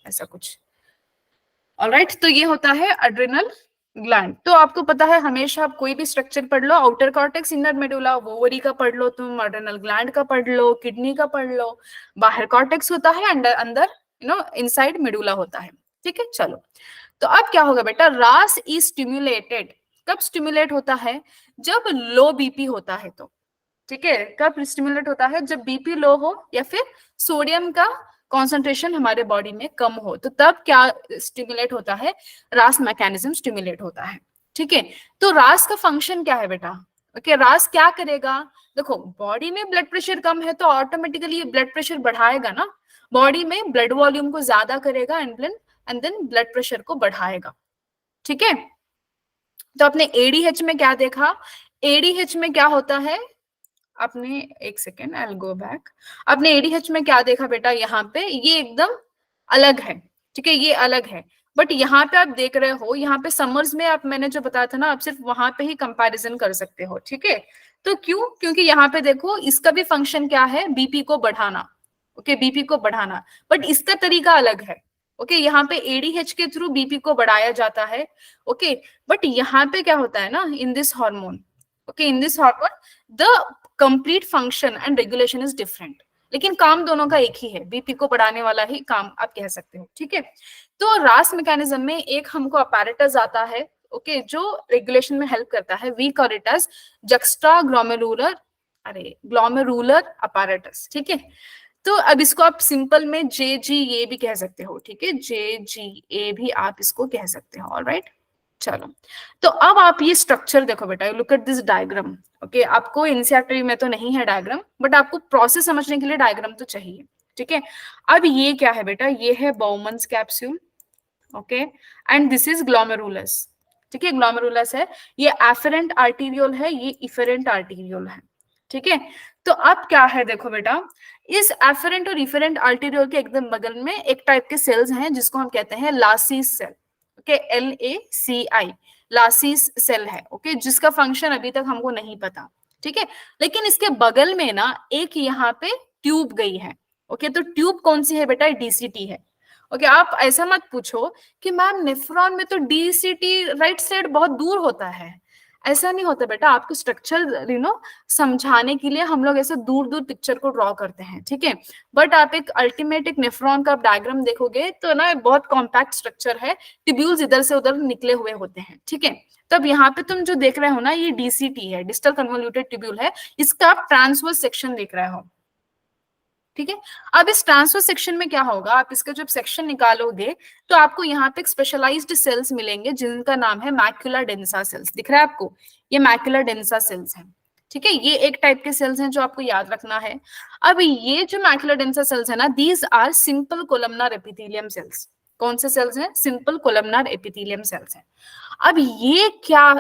ऐसा कुछ। ऑलराइट, तो ये होता है एड्रिनल ग्लैंड। तो आपको पता है हमेशा आप कोई भी स्ट्रक्चर पढ़ लो, outer cortex, inner medulla, ovary का पढ़ लो, तुम एड्रिनल ग्लैंड का पढ़ लो, किडनी का पढ़ लो, बाहर कॉर्टेक्स होता है, अंदर अंदर इनसाइड मेडुला होता है। ठीक है, चलो, तो अब क्या होगा बेटा, रास इज स्टिम्युलेटेड, कब स्टिम्युलेट होता है, जब लो बीपी होता है तो। ठीक है, कब स्टिमुलेट होता है, जब बीपी लो हो या फिर सोडियम का कॉन्सेंट्रेशन हमारे बॉडी में कम हो, तो तब क्या स्टिमुलेट होता है, रास मैकेनिज्म स्टिमुलेट होता है। ठीक है, तो रास का फंक्शन क्या है बेटा, ओके, रास क्या करेगा, देखो बॉडी में ब्लड प्रेशर कम है तो ऑटोमेटिकली ब्लड प्रेशर बढ़ाएगा ना, बॉडी में ब्लड वॉल्यूम को ज्यादा करेगा एंड देन ब्लड प्रेशर को बढ़ाएगा। ठीक है, तो आपने एडीएच में क्या देखा, एडीएच में क्या होता है, आपने एक second, I will go back, आपने एडीएच में क्या देखा बेटा, यहाँ पे ये एकदम अलग है। ठीक है, ये अलग है, बट यहाँ पे आप देख रहे हो, यहाँ पे समर्स में आप, मैंने जो बताया था ना, आप सिर्फ वहां पे ही कंपैरिजन कर सकते हो। ठीक है, तो क्यों, क्योंकि यहाँ पे देखो इसका भी फंक्शन क्या है, बीपी को बढ़ाना। ओके, बीपी को बढ़ाना, बट इसका तरीका अलग है। ओके, यहाँ पे एडीएच के थ्रू बीपी को बढ़ाया जाता है। ओके, बट यहाँ पे क्या होता है ना, in this hormone, okay, in this hormone the complete function and regulation is different, लेकिन काम दोनों का एक ही है, बीपी को बढ़ाने वाला ही काम आप कह सकते हो। ठीक है, तो रास मैकेनिज्म में एक हमको अपैरेटस आता है, ओके, जो रेगुलेशन में हेल्प करता है, we call it as juxta glomerular, अरे ग्लोमेरुलर अपैरेटस। ठीक है, तो अब इसको आप सिंपल में जे जी ए भी कह सकते हो। ठीक है, जे जी ए भी आप इसको कह सकते हो। ऑलराइट, चलो, तो अब आप ये स्ट्रक्चर देखो बेटा, look at this diagram. Okay, आपको एनसीईआरटी में तो नहीं है डायग्राम, बट आपको प्रोसेस समझने के लिए डायग्राम तो चाहिए। ठीक है, अब ये क्या है बेटा, ये है Bowman's capsule, okay, and this is glomerulus. ठीक है, ग्लोमेरुलस है, ये एफरेंट आर्टीरियोल है, ये इफेरेंट आर्टीरियोल है। ठीक है, तो अब क्या है देखो बेटा, इस एफरेंट और इफेरेंट आर्टीरियोल के एकदम बगल में एक टाइप के सेल्स हैं जिसको हम कहते हैं लासीस सेल। ओके, LACI, लासीस सेल है। ओके, जिसका फंक्शन अभी तक हमको नहीं पता। ठीक है, लेकिन इसके बगल में ना एक यहाँ पे ट्यूब गई है। ओके, तो ट्यूब कौन सी है बेटा, DCT है। ओके, आप ऐसा मत पूछो कि मैम नेफ्रॉन में तो DCT राइट साइड बहुत दूर होता है। ऐसा नहीं होता बेटा, आपको स्ट्रक्चर समझाने के लिए हम लोग ऐसे दूर दूर पिक्चर को ड्रॉ करते हैं। ठीक है, बट आप एक अल्टीमेट एक नेफ्रॉन का डायग्राम देखोगे तो ना बहुत कॉम्पैक्ट स्ट्रक्चर है, ट्यूब्यूल्स इधर से उधर निकले हुए होते हैं। ठीक है, तब यहाँ पे तुम जो देख रहे हो ना, ये DCT है, डिस्टल कन्वोल्यूटेड ट्यूब्यूल है, इसका आप ट्रांसवर्स सेक्शन देख रहे हो। ठीक है, अब इस ट्रांसफर सेक्शन में क्या होगा, आप इसका जब सेक्शन निकालोगे तो आपको यहाँ पे स्पेशलाइज्ड सेल्स मिलेंगे जिनका नाम है मैक्युला डेंसा सेल्स। दिख रहा है आपको, ये मैक्युला डेंसा सेल्स हैं। ठीक है, ये एक टाइप के सेल्स हैं जो आपको याद रखना है। अब ये जो मैक्युला डेंसा सेल्स है ना, these are simple columnar epithelium cells. कौन से सेल्स हैं, सिंपल कोलमनार एपिथेलियम सेल्स हैं। अब ये क्या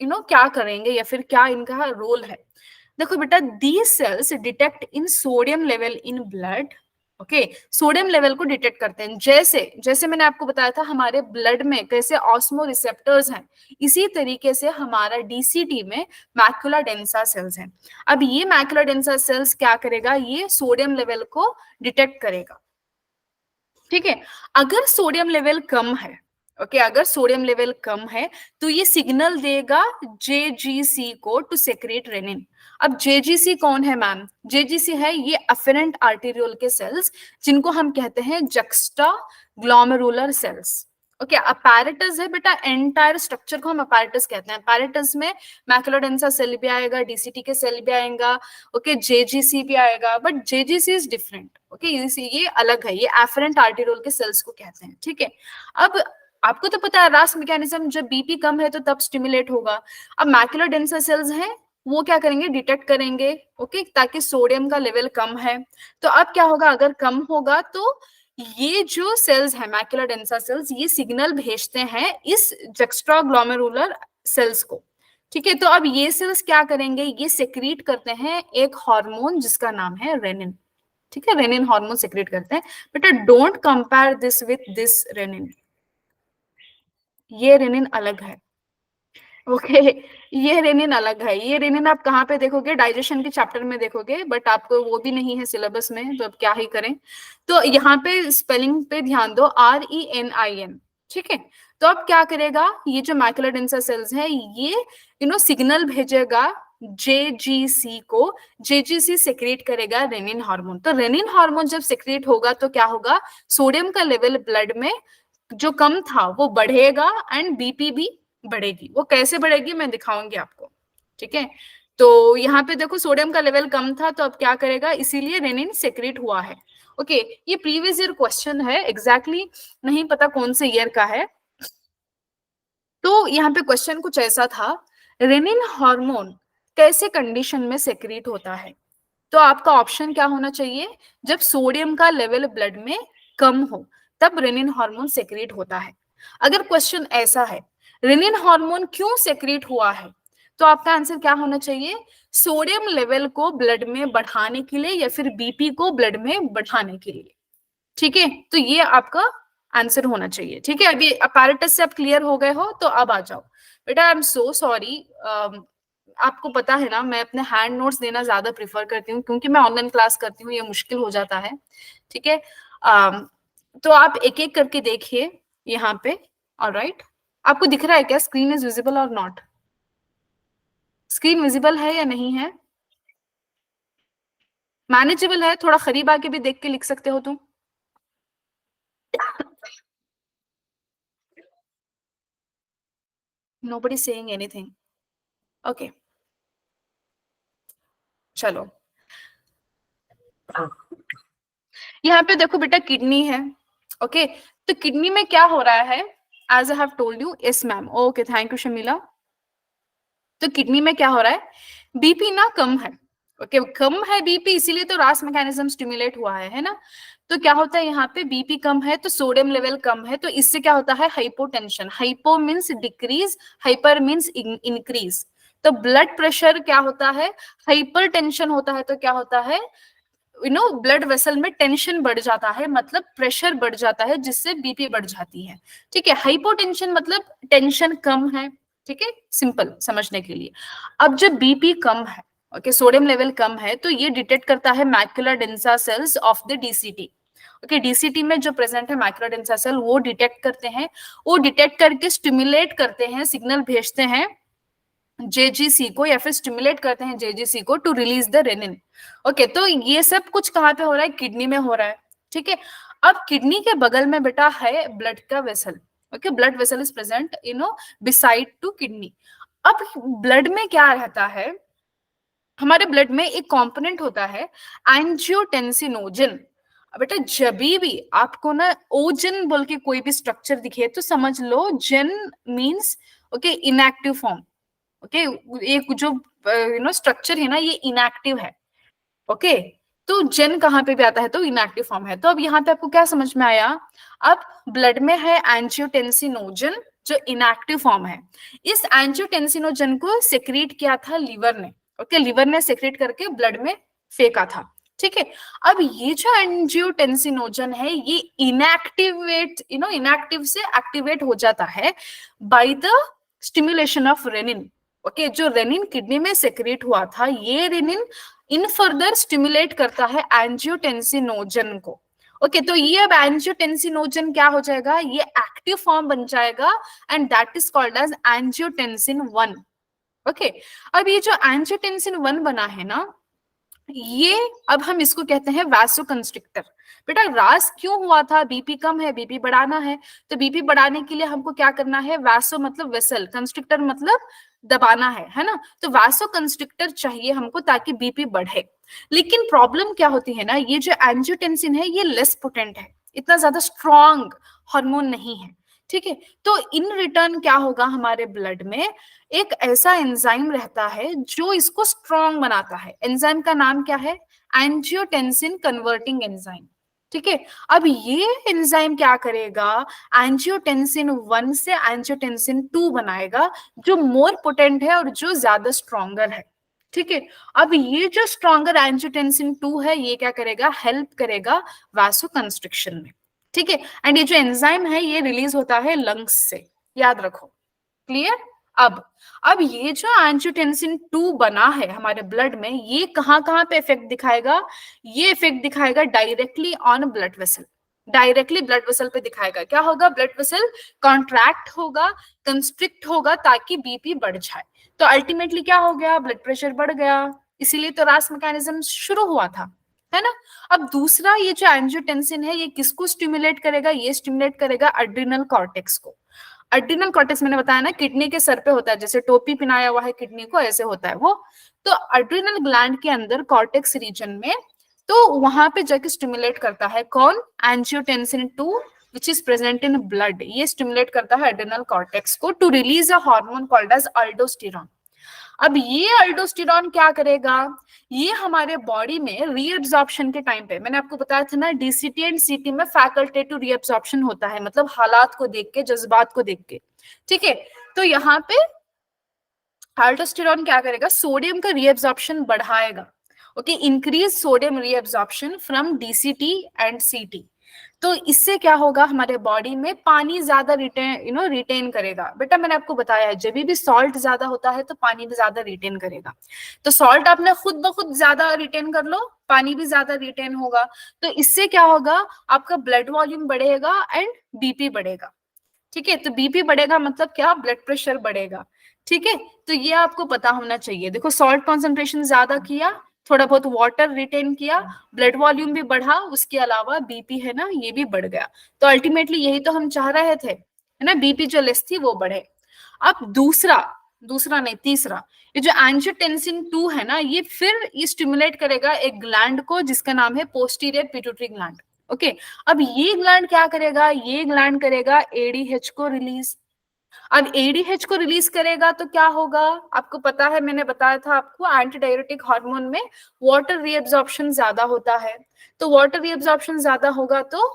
क्या करेंगे या फिर क्या इनका रोल है, देखो बेटा, these cells detect in sodium level in blood. Okay, sodium level को डिटेक्ट करते हैं, जैसे जैसे मैंने आपको बताया था हमारे ब्लड में कैसे ऑस्मो रिसेप्टर्स हैं, इसी तरीके से हमारा DCT में मैक्युला डेंसा सेल्स हैं। अब ये मैक्युला डेंसा सेल्स क्या करेगा, ये सोडियम लेवल को डिटेक्ट करेगा। ठीक है, अगर सोडियम लेवल कम है, ओके, अगर सोडियम लेवल कम है तो ये सिग्नल देगा JGC को टू सेक्रेट रेनिन। अब JGC कौन है मैम, JGC है ये अफेरेंट आर्टेरियोल के सेल्स जिनको हम कहते हैं juxta glomerular cells. Okay, apparatus है बेटा, एंटायर स्ट्रक्चर को हम अपैरेटस कहते हैं। अपैरेटस में मैक्युला डेंसा सेल भी आएगा, DCT के सेल भी आएगा, ओके, JGC भी आएगा, but JGC is different. Okay, ये अलग है, ये एफरेंट आर्टेरियोल के सेल्स को कहते हैं। ठीक है, अब आपको तो पता है रास मैकेनिज्म, जब बीपी कम है तो तब स्टिमुलेट होगा। अब मैक्युलर डेंसा सेल्स हैं, वो क्या करेंगे, डिटेक्ट करेंगे, ओके, ताकि सोडियम का लेवल कम है। तो अब क्या होगा, अगर कम होगा तो ये जो सेल्स है मैक्युलर डेंसा सेल्स, ये सिग्नल भेजते हैं इस जक्स्ट्रा ग्लोमेरुलर सेल्स को। ठीक है, तो अब ये सेल्स क्या करेंगे, ये सेक्रीट करते हैं एक हार्मोन जिसका नाम है रेनिन। ठीक है, रेनिन हार्मोन सेक्रेट करते हैं। बेटा don't compare this with this renin, ये रेनिन अलग है। ओके, ये रेनिन अलग है। ये रेनिन आप कहाँ पे देखोगे, डाइजेशन के चैप्टर में देखोगे, बट आपको वो भी नहीं है सिलेबस में, तो अब क्या ही करें। तो यहाँ पे स्पेलिंग पे ध्यान दो, RENIN। ठीक है, तो अब क्या करेगा, ये जो मैक्युलर डेंसा सेल्स है, ये सिग्नल भेजेगा JGC को, JGC सेक्रेट करेगा रेनिन हार्मोन। तो रेनिन हार्मोन जब सेक्रेट होगा तो क्या होगा, सोडियम का लेवल ब्लड में जो कम था वो बढ़ेगा एंड बीपी भी बढ़ेगी। वो कैसे बढ़ेगी मैं दिखाऊंगी आपको। ठीक है, तो यहाँ पे देखो सोडियम का लेवल कम था तो अब क्या करेगा, इसीलिए रेनिन सेक्रेट हुआ है। ओके, ये प्रीवियस ईयर क्वेश्चन है, एग्जैक्टली नहीं पता कौन से ईयर का है। तो यहाँ पे क्वेश्चन कुछ ऐसा था, रेनिन हार्मोन कैसे कंडीशन में सेक्रेट होता है। तो आपका ऑप्शन क्या होना चाहिए, जब सोडियम का लेवल ब्लड में कम हो तब रेनिन हार्मोन सेक्रेट होता है। अगर क्वेश्चन ऐसा है रेनिन हार्मोन क्यों सेक्रेट हुआ है, तो आपका आंसर क्या होना चाहिए, सोडियम लेवल को ब्लड में बढ़ाने के लिए या फिर बीपी को ब्लड में बढ़ाने के लिए। ठीक है, तो ये आपका आंसर होना चाहिए। ठीक है, अभी अपैरेटस से आप क्लियर हो गए हो, तो अब आ जाओ बेटा। आई एम सो सॉरी, आपको पता है ना, मैं अपने हैंड नोट्स देना ज्यादा प्रेफर करती हूँ, क्योंकि मैं ऑनलाइन क्लास करती हूँ, ये मुश्किल हो जाता है। ठीक है। अम, तो आप एक एक करके देखिए यहाँ पे। ऑलराइट, आपको दिख रहा है क्या, स्क्रीन इज विजिबल और नॉट? स्क्रीन विजिबल है या नहीं है? मैनेजेबल है? थोड़ा करीब आके भी देख के लिख सकते हो तुम? Nobody saying anything. ओके, चलो। यहाँ पे देखो बेटा, किडनी है। ओके, तो किडनी में क्या हो रहा है? As I have told you, yes ma'am, okay, thank you Shamila. तो किडनी में क्या हो रहा है? बीपी ना कम है। ओके, कम है बीपी, इसीलिए तो रास मैकेनिज्म स्टिमुलेट हुआ है ना? तो क्या होता है यहाँ पे, बीपी कम है तो सोडियम लेवल कम है, तो इससे क्या होता है, hypotension. Hypo means decrease, hyper means increase. तो ब्लड प्रेशर क्या होता है, हाइपर टेंशन होता है, तो क्या होता है, ब्लड वेसल में टेंशन बढ़ जाता है, मतलब प्रेशर बढ़ जाता है, जिससे बीपी बढ़ जाती है। ठीक है, हाइपोटेंशन मतलब टेंशन कम है। ठीक है, सिंपल समझने के लिए। अब जब बीपी कम है, ओके, सोडियम लेवल कम है, तो ये डिटेक्ट करता है macular densa cells of the DCT. Okay, DCT में जो प्रेजेंट है मैक्युलर डेंसा सेल, वो डिटेक्ट करते हैं। वो डिटेक्ट करके स्टिमुलेट करते हैं, सिग्नल भेजते हैं जेजीसी को, या फिर स्टिमुलेट करते हैं जेजीसी को to release the renin. Okay, तो ये सब कुछ कहाँ पे हो रहा है, किडनी में हो रहा है। ठीक है। अब किडनी के बगल में बेटा है ब्लड का vessel. Okay, blood vessel is present beside to kidney. अब ब्लड में क्या रहता है, हमारे ब्लड में एक कंपोनेंट होता है एंजियोटेंसिनोजन। बेटा जब भी आपको ना ओजन बोल के कोई भी स्ट्रक्चर दिखे, तो समझ लो gen means okay inactive form. Okay, ये जो स्ट्रक्चर है ना, ये इनएक्टिव है। ओके, तो जेन कहाँ पे भी आता है, तो इनएक्टिव फॉर्म है। तो अब यहाँ पे आपको क्या समझ में आया? अब ब्लड में है एंजियोटेंसिनोजन, जो इनएक्टिव फॉर्म है। इस एंजियोटेंसिनोजन को सेक्रेट किया था लीवर ने। ओके, लीवर ने सेक्रेट करके ब्लड में फेंका था। ठीक है। अब ये जो एंजियोटेंसिनोजन है, ये इनएक्टिवेट इनएक्टिव से एक्टिवेट हो जाता है by the stimulation of renin. Okay, जो रेनिन किडनी में सेक्रेट हुआ था, ये रेनिन इन फर्दर स्टिमुलेट करता है एंजियोटेंसिनोजन को। ओके, तो ये अब एंजियोटेंसिनोजन क्या हो जाएगा, ये एक्टिव फॉर्म बन जाएगा, and that is called as angiotensin 1। Okay, अब ये जो एंजियोटेंसिन 1 बना है ना, ये अब हम इसको कहते हैं वैसोकंस्ट्रिक्टर। बेटा रास क्यों हुआ था, बीपी कम है, बीपी बढ़ाना है, तो बीपी बढ़ाने के लिए हमको क्या करना है, वैसो मतलब वेसल, कंस्ट्रिक्टर मतलब दबाना है ना? तो वैसो कंस्ट्रिक्टर चाहिए हमको, ताकि बीपी बढ़े। लेकिन प्रॉब्लम क्या होती है ना, ये जो एंजियोटेंसिन है, ये लेस पोटेंट है, इतना ज्यादा स्ट्रॉन्ग हार्मोन नहीं है। ठीक है। तो इन रिटर्न क्या होगा, हमारे ब्लड में एक ऐसा एंजाइम रहता है जो इसको स्ट्रॉन्ग बनाता है। एंजाइम का नाम क्या है, एंजियोटेंसिन कन्वर्टिंग एंजाइम। ठीक है। अब ये एंजाइम क्या करेगा, एंजियोटेंसिन 1 से एंजियोटेंसिन 2 बनाएगा, जो मोर पोटेंट है और जो ज्यादा स्ट्रॉन्गर है। ठीक है। अब ये जो स्ट्रॉन्गर एंजियोटेंसिन 2 है, ये क्या करेगा, हेल्प करेगा वासो कंस्ट्रिक्शन में। ठीक है। एंड ये जो एंजाइम है, ये रिलीज होता है लंग्स से, याद रखो। क्लियर? अब अब ये जो एंजियोटेंसिन 2 बना है हमारे ब्लड में, ये कहाँ कहाँ पे इफेक्ट दिखाएगा, ये इफेक्ट दिखाएगा directly on blood vessel. Directly blood vessel पे दिखाएगा। क्या होगा, ब्लड वेसल कॉन्ट्रैक्ट होगा, कंस्ट्रिक्ट होगा, ताकि बीपी बढ़ जाए। तो अल्टीमेटली क्या हो गया, ब्लड प्रेशर बढ़ गया। इसीलिए तो रास मैकेनिज्म शुरू हुआ था, है ना? अब दूसरा, ये जो एंजियोटेंसिन है, ये किसको स्टिमुलेट करेगा, ये स्टिमुलेट करेगा एड्रिनल कॉर्टेक्स को। एड्रिनल कॉर्टेक्स मैंने बताया ना, किडनी के सर पे होता है, जैसे टोपी पहनाया हुआ है किडनी को, ऐसे होता है वो। तो एड्रिनल ग्लैंड के अंदर कॉर्टेक्स रीजन में, तो वहां पे जाके स्टिमुलेट करता है कौन, angiotensin 2 which is present in blood. ये स्टिमुलेट करता है एड्रिनल कॉर्टेक्स को to release a hormone called as aldosterone. अब ये अल्डोस्टेरॉन क्या करेगा, ये हमारे बॉडी में रीअब्जॉर्प्शन के टाइम पे, मैंने आपको बताया था ना, डीसीटी एंड सीटी में फैकल्टेटिव रीअब्जॉर्प्शन होता है, मतलब हालात को देख के, जज्बात को देख के। ठीक है। तो यहाँ पे अल्डोस्टेरॉन क्या करेगा, सोडियम का रीअब्जॉर्प्शन बढ़ाएगा। Okay, increase sodium reabsorption from DCT and सीटी। तो इससे क्या होगा, हमारे बॉडी में पानी ज्यादा रिटेन करेगा। बेटा मैंने आपको बताया है, जब भी सॉल्ट ज्यादा होता है तो पानी भी ज्यादा रिटेन करेगा। तो सॉल्ट आपने खुद ब खुद ज्यादा रिटेन कर लो, पानी भी ज्यादा रिटेन होगा। तो इससे क्या होगा, आपका ब्लड वॉल्यूम बढ़ेगा एंड बीपी बढ़ेगा। ठीक है, तो बीपी बढ़ेगा मतलब क्या, ब्लड प्रेशर बढ़ेगा। ठीक है, तो ये आपको पता होना चाहिए। देखो सॉल्ट कॉन्सेंट्रेशन ज्यादा किया, थोड़ा बहुत वाटर रिटेन किया, ब्लड वॉल्यूम भी बढ़ा, उसके अलावा बीपी है ना ये भी बढ़ गया। तो अल्टीमेटली यही तो हम चाह रहे थे, है ना, बीपी जो लेस थी वो बढ़े। अब दूसरा, दूसरा नहीं तीसरा, ये जो एंजियोटेंसिन 2 है ना, ये स्टिमुलेट करेगा एक ग्लैंड को जिसका नाम है पोस्टीरियर पिट्यूटरी ग्लैंड। ओके, अब ये ग्लैंड क्या करेगा, ये ग्लैंड करेगा एडीएच को रिलीज। अब एडीएच को रिलीज करेगा तो क्या होगा, आपको पता है, मैंने बताया था आपको, एंटी डायरेटिक हार्मोन में वाटर रीअब्जॉर्प्शन ज्यादा होता है। तो वाटर रीअब्जॉर्प्शन ज्यादा होगा तो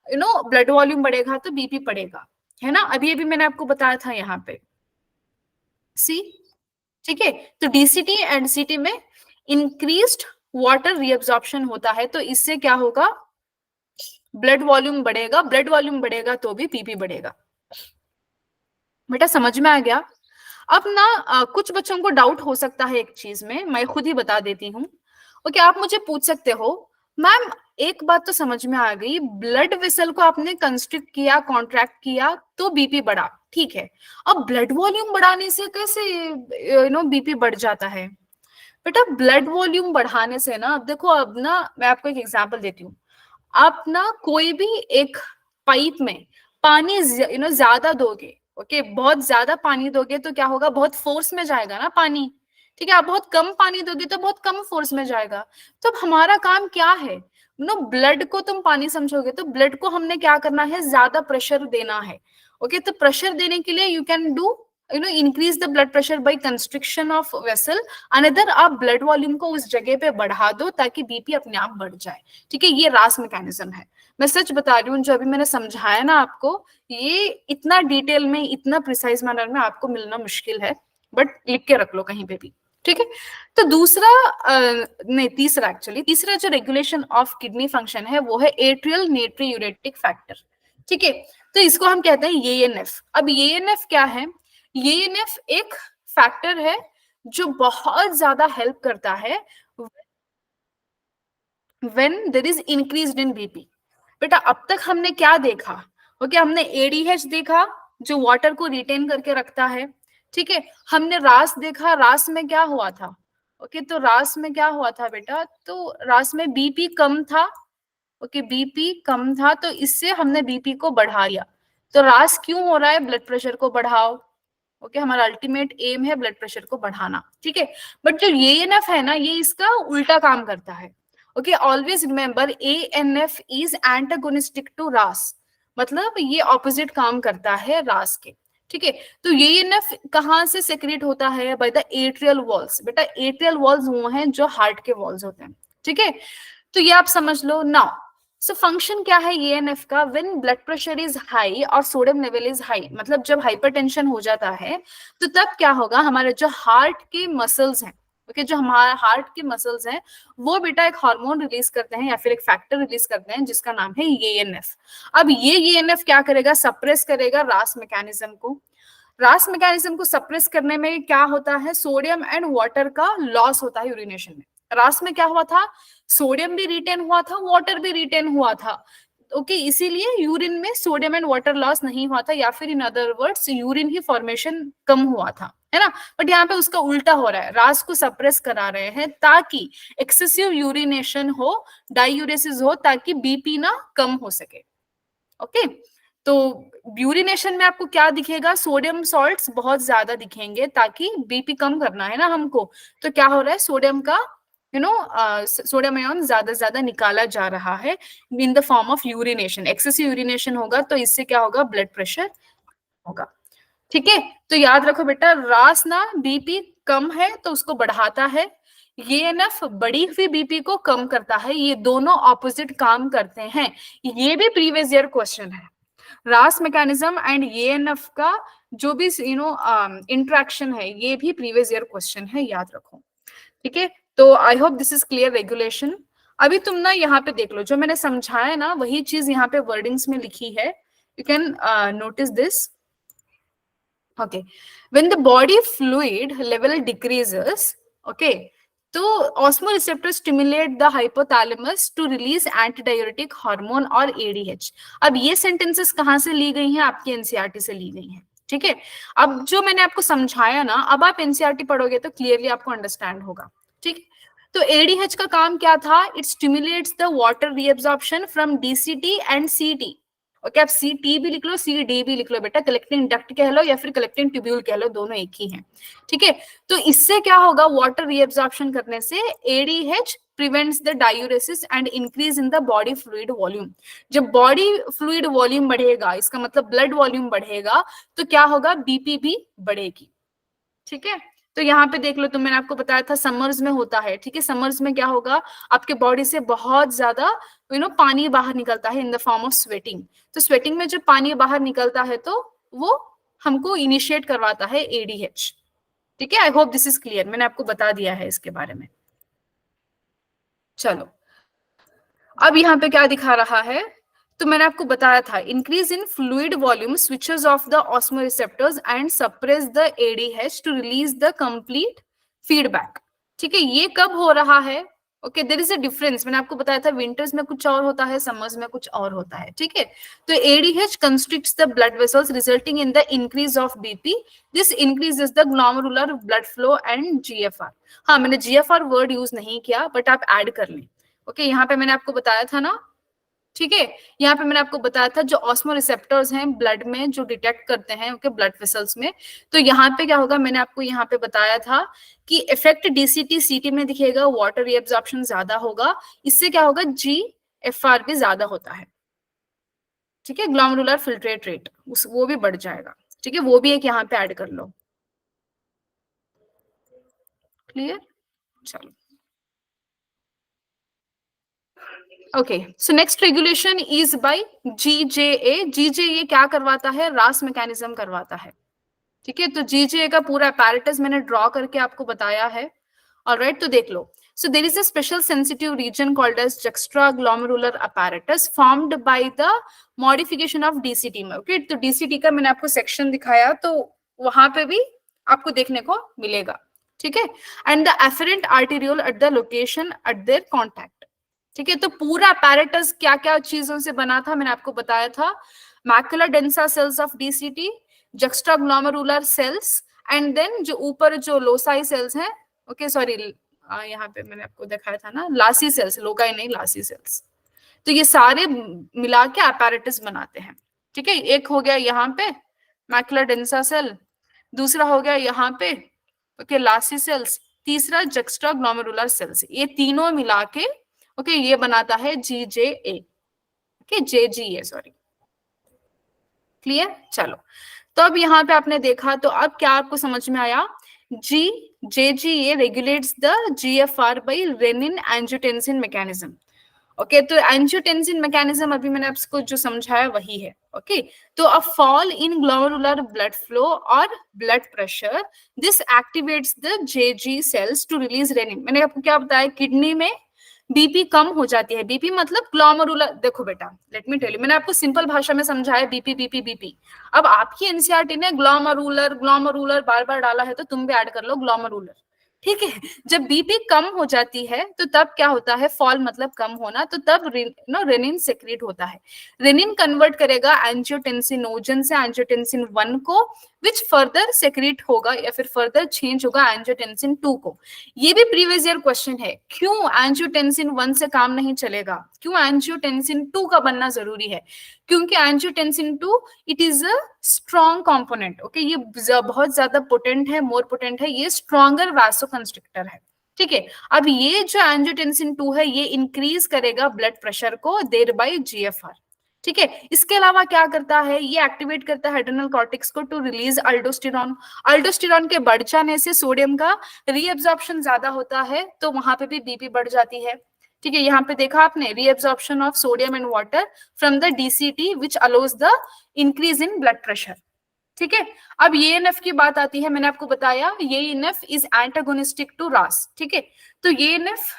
ब्लड वॉल्यूम बढ़ेगा तो बीपी बढ़ेगा, है ना। अभी अभी मैंने आपको बताया था यहाँ पे, सी। ठीक है, तो डीसीटी एनसीटी में इंक्रीज्ड वाटर रीअब्जॉर्प्शन होता है, तो इससे क्या होगा, ब्लड वॉल्यूम बढ़ेगा, ब्लड वॉल्यूम बढ़ेगा तो भी बीपी बढ़ेगा। बेटा समझ में आ गया। अब ना कुछ बच्चों को डाउट हो सकता है एक चीज में, मैं खुद ही बता देती हूँ। ओके, आप मुझे पूछ सकते हो, मैम एक बात तो समझ में आ गई, ब्लड वेसल को आपने कंस्ट्रिक्ट किया, कॉन्ट्रैक्ट किया तो बीपी बढ़ा, ठीक है। अब ब्लड वॉल्यूम बढ़ाने से कैसे बीपी बढ़ जाता है। बेटा ब्लड वॉल्यूम बढ़ाने से ना, अब देखो, अब ना मैं आपको एक एग्जांपल देती हूँ। आप ना कोई भी एक पाइप में पानी ज्यादा दोगे, ओके, बहुत ज्यादा पानी दोगे तो क्या होगा, बहुत फोर्स में जाएगा ना पानी। ठीक है, आप बहुत कम पानी दोगे तो बहुत कम फोर्स में जाएगा। तो अब हमारा काम क्या है, ब्लड को तुम पानी समझोगे तो ब्लड को हमने क्या करना है, ज्यादा प्रेशर देना है। ओके, तो प्रेशर देने के लिए you can do increase the blood pressure by constriction of vessel. Another आप ब्लड वॉल्यूम को उस जगह पे बढ़ा दो ताकि बीपी अपने आप बढ़ जाए। ठीक है, ये रास मैकेनिज्म है। मैं सच बता रही हूँ, जो अभी मैंने समझाया ना आपको, ये इतना डिटेल में, इतना प्रिसाइज मैनर में आपको मिलना मुश्किल है, बट लिख के रख लो कहीं पे भी। ठीक है, तो दूसरा नहीं तीसरा, एक्चुअली तीसरा जो रेगुलेशन ऑफ किडनी फंक्शन है वो है एट्रियल नेट्रियूरेटिक फैक्टर। ठीक है, तो इसको हम कहते हैं एएनएफ। अब एएनएफ क्या है, एएनएफ एक फैक्टर है जो बहुत ज्यादा हेल्प करता है when there is increase in BP. बेटा अब तक हमने क्या देखा, ओके, हमने एडीएच देखा जो वाटर को रिटेन करके रखता है। ठीक है, हमने रास देखा, रास में क्या हुआ था, ओके, तो रास में क्या हुआ था बेटा, तो रास में बीपी कम था। ओके, बीपी कम था तो इससे हमने बीपी को बढ़ा लिया। तो रास क्यों हो रहा है, ब्लड प्रेशर को बढ़ाओ। ओके, हमारा अल्टीमेट एम है ब्लड प्रेशर को बढ़ाना। ठीक है, बट जो एएनएफ है ना, ये इसका उल्टा काम करता है। Okay, always remember ANF is antagonistic to RAS, मतलब ये ऑपोजिट काम करता है रास के। ठीक है, तो एएनएफ कहाँ से सेक्रेट होता है, बाय द एट्रियल वॉल्स। बेटा एट्रियल वॉल्स वो हैं जो हार्ट के वॉल्स होते हैं। ठीक है, तो ये आप समझ लो नाउ। सो फंक्शन क्या है एएनएफ का, when blood pressure is high और सोडियम लेवल इज हाई, मतलब जब हाइपरटेंशन हो जाता है तो तब क्या होगा, हमारे जो हार्ट के मसल्स हैं, ओके, जो हमारा हार्ट के मसल्स हैं वो बेटा एक हार्मोन रिलीज करते हैं या फिर एक फैक्टर रिलीज करते हैं जिसका नाम है एएनएफ। अब ये एएनएफ क्या करेगा, सप्रेस करेगा रास मैकेनिज्म को। रास मैकेनिज्म को सप्रेस करने में क्या होता है, सोडियम एंड वाटर का लॉस होता है यूरिनेशन में। रास में क्या हुआ था, सोडियम भी रिटेन हुआ था, वाटर भी रिटेन हुआ था। ओके, इसीलिए यूरिन में सोडियम एंड वाटर लॉस नहीं हुआ था, या फिर इन अदर वर्ड्स यूरिन ही फॉर्मेशन कम हुआ था, है ना। बट यहाँ पे उसका उल्टा हो रहा है, रास को सप्रेस करा रहे हैं ताकि एक्सेसिव यूरिनेशन हो, डायूरेसिस हो, ताकि बीपी ना कम हो सके। ओके, तो यूरिनेशन में आपको क्या दिखेगा, सोडियम सॉल्ट्स बहुत ज्यादा दिखेंगे ताकि बीपी कम करना है ना हमको। तो क्या हो रहा है, सोडियम का सोडियम आयन ज्यादा ज्यादा निकाला जा रहा है in the form of urination. Excessive urination होगा तो इससे क्या होगा, ब्लड प्रेशर होगा। ठीक है, तो याद रखो बेटा, रास ना बीपी कम है तो उसको बढ़ाता है, एएनएफ बड़ी हुई बीपी को कम करता है। ये दोनों ऑपोजिट काम करते हैं। ये भी प्रीवियस ईयर क्वेश्चन है, रास मैकेनिज्म एंड एएनएफ का जो भी इंटरेक्शन है, ये भी प्रीवियस ईयर क्वेश्चन है, याद रखो। ठीक है, तो I hope this is clear regulation. अभी तुम ना यहाँ पे देख लो, जो मैंने समझाया ना वही चीज यहाँ पे वर्डिंग्स में लिखी है, you can notice this. Okay. When the body fluid level decreases, okay, तो osmoreceptors stimulate the hypothalamus to release antidiuretic hormone और ADH. अब ये sentences कहाँ से ली गई हैं? आपकी एनसीईआरटी से ली गई हैं. ठीक है. अब जो मैंने आपको समझाया ना, अब आप एनसीईआरटी पढ़ोगे तो क्लियरली आपको अंडरस्टैंड होगा. ठीक है. तो एडीएच का काम क्या था? It stimulates the water reabsorption from DCT and सीटी. ओके, आप सी टी भी लिख लो, सी डी भी लिख लो बेटा, कलेक्टिंग डक्ट कह लो या फिर कलेक्टिंग ट्यूब्यूल कह लो, दोनों एक ही हैं. ठीक है. तो इससे क्या होगा? वाटर रीअब्जॉर्प्शन करने से ADH prevents the diuresis and increase in the body fluid volume. जब बॉडी फ्लूइड वॉल्यूम बढ़ेगा, इसका मतलब ब्लड वॉल्यूम बढ़ेगा, तो क्या होगा? बीपी भी बढ़ेगी. ठीक है. तो यहाँ पे देख लो, तो मैंने आपको बताया था समर्स में होता है. ठीक है. समर्स में क्या होगा? आपके बॉडी से बहुत ज्यादा पानी बाहर निकलता है in the form of sweating. तो स्वेटिंग में जब पानी बाहर निकलता है तो वो हमको इनिशिएट करवाता है एडीएच. ठीक है. आई होप दिस इज क्लियर. मैंने आपको बता दिया है इसके बारे में. चलो, अब यहाँ पे क्या दिखा रहा है? तो मैंने आपको बताया था, increase in fluid volume switches off the osmoreceptors and suppress the ADH to release the complete feedback. ठीक है. ये कब हो रहा है? Okay, there is a difference. मैंने आपको बताया था विंटर्स में कुछ और होता है, समर्स में कुछ और होता है. ठीक है. तो ADH constricts the blood vessels resulting in the increase of BP. This increases the glomerular blood flow and GFR. हाँ, मैंने जीएफआर वर्ड यूज नहीं किया, बट आप ऐड कर लें. ओके, यहाँ पे मैंने आपको बताया था ना. ठीक है. यहाँ पे मैंने आपको बताया था जो ऑस्मो रिसेप्टर्स हैं ब्लड में, जो डिटेक्ट करते हैं ओके ब्लड वेसल्स में. तो यहाँ पे क्या होगा? मैंने आपको यहाँ पे बताया था कि इफेक्ट डीसीटी सीटी में दिखेगा, वाटर रीअब्जॉर्प्शन ज्यादा होगा. इससे क्या होगा? जीएफआर भी ज्यादा होता है. ठीक है. ग्लोमेरुलर फिल्ट्रेट रेट वो भी बढ़ जाएगा. ठीक है. वो भी एक यहाँ पे ऐड कर लो. क्लियर? चलो. Okay, so next regulation is by JGA. JGA क्या करवाता है? रास मैकेनिज्म करवाता है. ठीक है. तो जीजेए का पूरा अपैरेटस मैंने ड्रॉ करके आपको बताया है. ऑलराइट, तो देख लो. So there is a special sensitive region called as juxtaglomerular apparatus formed by the modification of DCT में. Okay, तो DCT का मैंने आपको सेक्शन दिखाया, तो वहां पे भी आपको देखने को मिलेगा. ठीक है. And the afferent arteriole at the location at their contact. ठीक है. तो पूरा apparatus क्या क्या चीजों से बना था मैंने आपको बताया था. Macula densa cells of DCT, juxtaglomerular cells, and then जो ऊपर जो लोसाई सेल्स हैं, ओके सॉरी, यहाँ पे मैंने आपको दिखाया था ना, लासी सेल्स, लोकाई नहीं, लासी सेल्स. तो ये सारे मिला के अपैरेटस बनाते हैं. ठीक है. एक हो गया यहाँ पे मैकुला डेंसा सेल, दूसरा हो गया यहाँ पे ओके लासी सेल्स, तीसरा juxtaglomerular सेल्स. ये तीनों मिला के ओके ये बनाता है JGA. Okay, JGA sorry. Clear? चलो. तो अब यहाँ पे आपने देखा, तो अब क्या आपको समझ में आया? JGA regulates the GFR by renin angiotensin mechanism. Okay, तो एंजियोटेंसिन मैकेनिज्म अभी मैंने आपको जो समझाया वही है. ओके, तो a fall in glomerular blood flow और blood pressure, this activates the JG cells to release renin. मैंने आपको क्या बताया? किडनी में बीपी कम हो जाती है. बीपी मतलब ग्लोमेरुलर. देखो बेटा, लेट मी टेल यू, मैंने आपको सिंपल भाषा में समझाया बीपी बीपी बीपी. अब आपकी एनसीईआरटी ने ग्लोमेरुलर ग्लोमेरुलर बार बार डाला है, तो तुम भी ऐड कर लो ग्लोमेरुलर. ठीक है. जब बीपी कम हो जाती है तो तब क्या होता है? फॉल मतलब कम होना, तो तब रेनिन सेक्रेट होता है. रेनिन कन्वर्ट करेगा एंजियोटेंसिनोजन से एंजियोटेंसिन 1 को, विच फर्दर सेक्रेट होगा या फिर फर्दर चेंज होगा एंजियोटेंसिन 2 को. ये भी प्रीवियस ईयर क्वेश्चन है. क्यों एंजियोटेंसिन 1 से काम नहीं चलेगा? क्यों एंजियोटेंसिन 2 का बनना जरूरी है? क्योंकि angiotensin 2 it is a strong component. Okay, ये बहुत ज्यादा पोटेंट है, मोर पोटेंट है, ये स्ट्रॉन्गर वासोकंस्ट्रिक्टर है. ठीक है. अब ये जो एंजियोटेंसिन 2 है, ये इंक्रीज करेगा ब्लड प्रेशर को, देर बाय जीएफआर. ठीक है. इसके अलावा क्या करता है? ये एक्टिवेट करता है एड्रेनल कॉर्टेक्स को टू रिलीज अल्डोस्टेरॉन. अल्डोस्टेरॉन के बढ़ जाने से सोडियम का रीअब्जॉर्प्शन ज्यादा होता है, तो वहां पे भी बीपी बढ़ जाती है. ठीक है. यहाँ पे देखा आपने, reabsorption of sodium and water from the DCT which allows the increase in blood pressure. ठीक है. अब ईएनएफ की बात आती है. मैंने आपको बताया ये ईएनएफ इज एंटागोनिस्टिक टू रास. ठीक है. तो ENF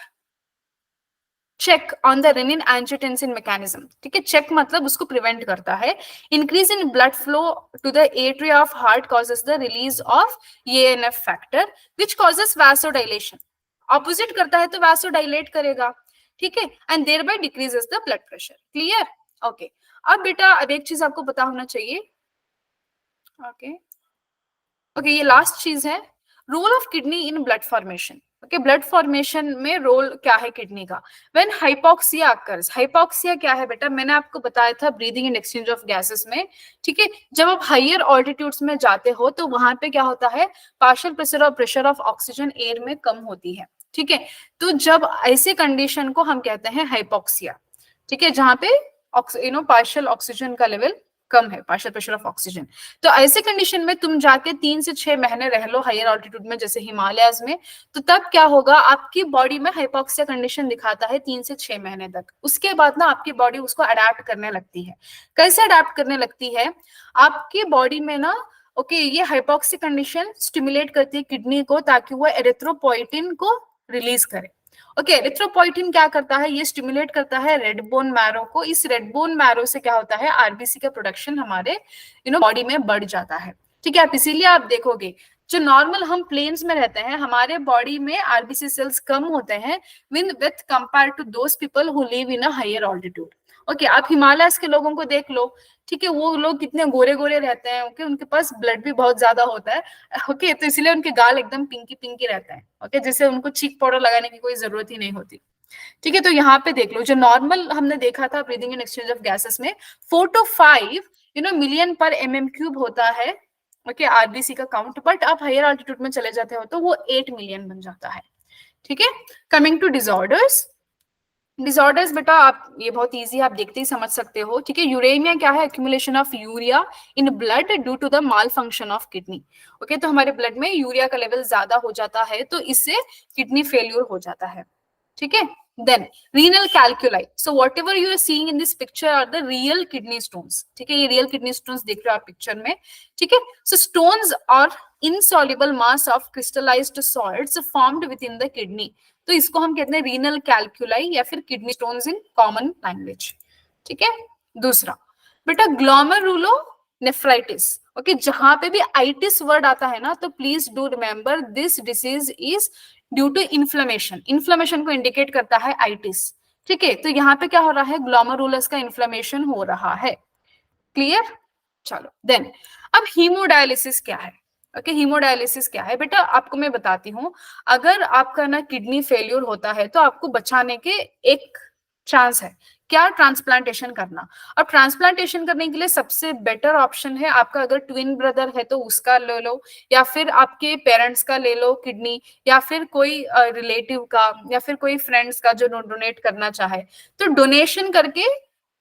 check on the renin angiotensin mechanism, ठीक है, चेक मतलब उसको प्रिवेंट करता है। Increase in blood flow to the atria of heart causes the release of ANF factor which causes vasodilation, opposite करता है तो वैसोडाइलेट करेगा, ठीक है, and thereby decreases the blood pressure. Clear? Okay, अब बेटा अब एक चीज आपको पता होना चाहिए, ओके ओके, ये लास्ट चीज है, role of kidney in blood formation. Okay, blood formation में रोल क्या है किडनी का? व्हेन हाइपोक्सिया अकर्स, हाइपोक्सिया क्या है बेटा? मैंने आपको बताया था breathing and exchange of gases में, ठीक है, जब आप हायर ऑल्टीट्यूड्स में जाते हो तो वहां पे क्या होता है, partial pressure of oxygen air में कम होती है, ठीक है, तो जब ऐसे कंडीशन को हम कहते हैं हाइपोक्सिया, ठीक है, जहां पे पार्शियल ऑक्सीजन का लेवल कम है, पार्शियल प्रेशर ऑफ ऑक्सीजन। तो ऐसे कंडीशन में तुम जाके 3 से 6 महीने रह लो हायर ऑल्टीट्यूड में, जैसे हिमालयाज में, तो तब क्या होगा, आपकी बॉडी में हाइपोक्सिया कंडीशन दिखाता है 3 से 6 महीने तक। उसके बाद ना आपकी बॉडी उसको अडेप्ट करने लगती है। कैसे अडेप्ट करने लगती है? आपकी बॉडी में ना, ओके, ये हाइपोक्सिया कंडीशन स्टिमुलेट करती है किडनी को ताकि वो एरिथ्रोपोइटिन को रिलीज करे। ओके, एरिथ्रोपोइटिन क्या करता है, ये स्टिमुलेट करता है रेड बोन मैरो को। इस रेड बोन मैरो से क्या होता है, आरबीसी का प्रोडक्शन हमारे बॉडी में बढ़ जाता है, ठीक है। आप इसीलिए आप देखोगे जो नॉर्मल हम प्लेन्स में रहते हैं, हमारे बॉडी में आरबीसी सेल्स कम होते हैं with compare to those people who live in a higher altitude. Okay, आप हिमालयस के लोगों को देख लो, ठीक है, वो लोग कितने गोरे गोरे रहते हैं, ओके, उनके पास ब्लड भी बहुत ज्यादा होता है, ओके, तो इसलिए उनके गाल एकदम पिंकी पिंकी रहते हैं, ओके, जिससे उनको चीक पाउडर लगाने की कोई जरूरत ही नहीं होती, ठीक है। तो यहाँ पे देख लो, जो नॉर्मल हमने देखा था breathing and exchange of gases में 4 to 5 मिलियन पर mm³ होता है, ओके, आरबीसी का काउंट, बट आप हायर ऑल्टीट्यूड में चले जाते हो तो वो 8 मिलियन बन जाता है, ठीक है। कमिंग टू डिसऑर्डर्स, डिसऑर्डर्स बेटा आप ये बहुत इजी, आप देखते ही समझ सकते हो, ठीक है। यूरेमिया क्या है? Accumulation of urea in blood due to the malfunction of kidney. Okay, तो हमारे ब्लड में यूरिया का लेवल ज्यादा हो जाता है तो इससे किडनी फेल्यूर हो जाता है, ठीक है। Then renal calculi, so whatever you are seeing in this picture are the real kidney stones, ठीक है, ये रियल किडनी स्टोन्स देख रहे हो आप पिक्चर में, ठीक है। सो स्टोन्स और insoluble mass of crystallized salts formed within the kidney, तो इसको हम कहते हैं रीनल कैल्कुलाई या फिर kidney stones in common language, ठीक है। दूसरा बेटा ग्लोमेरुलो नेफ्राइटिस, ओके, जहां पे भी आइटिस वर्ड आता है ना तो please do remember this disease is due to inflammation, inflammation को इंडिकेट करता है आइटिस, ठीक है। तो यहाँ पे क्या हो रहा है, ग्लोमेरुलस का इन्फ्लेमेशन हो रहा है, क्लियर? चलो देन अब हीमोडायलिसिस क्या है? ओके, हीमोडायलिसिस क्या है बेटा, आपको मैं बताती हूँ। अगर आपका ना किडनी फेल्यूर होता है तो आपको बचाने के एक चांस है, क्या? ट्रांसप्लांटेशन करना। अब ट्रांसप्लांटेशन करने के लिए सबसे बेटर ऑप्शन है आपका, अगर ट्विन ब्रदर है तो उसका ले लो, या फिर आपके पेरेंट्स का ले लो किडनी, या फिर कोई रिलेटिव का, या फिर कोई फ्रेंड्स का जो डोनेट करना चाहे, तो डोनेशन करके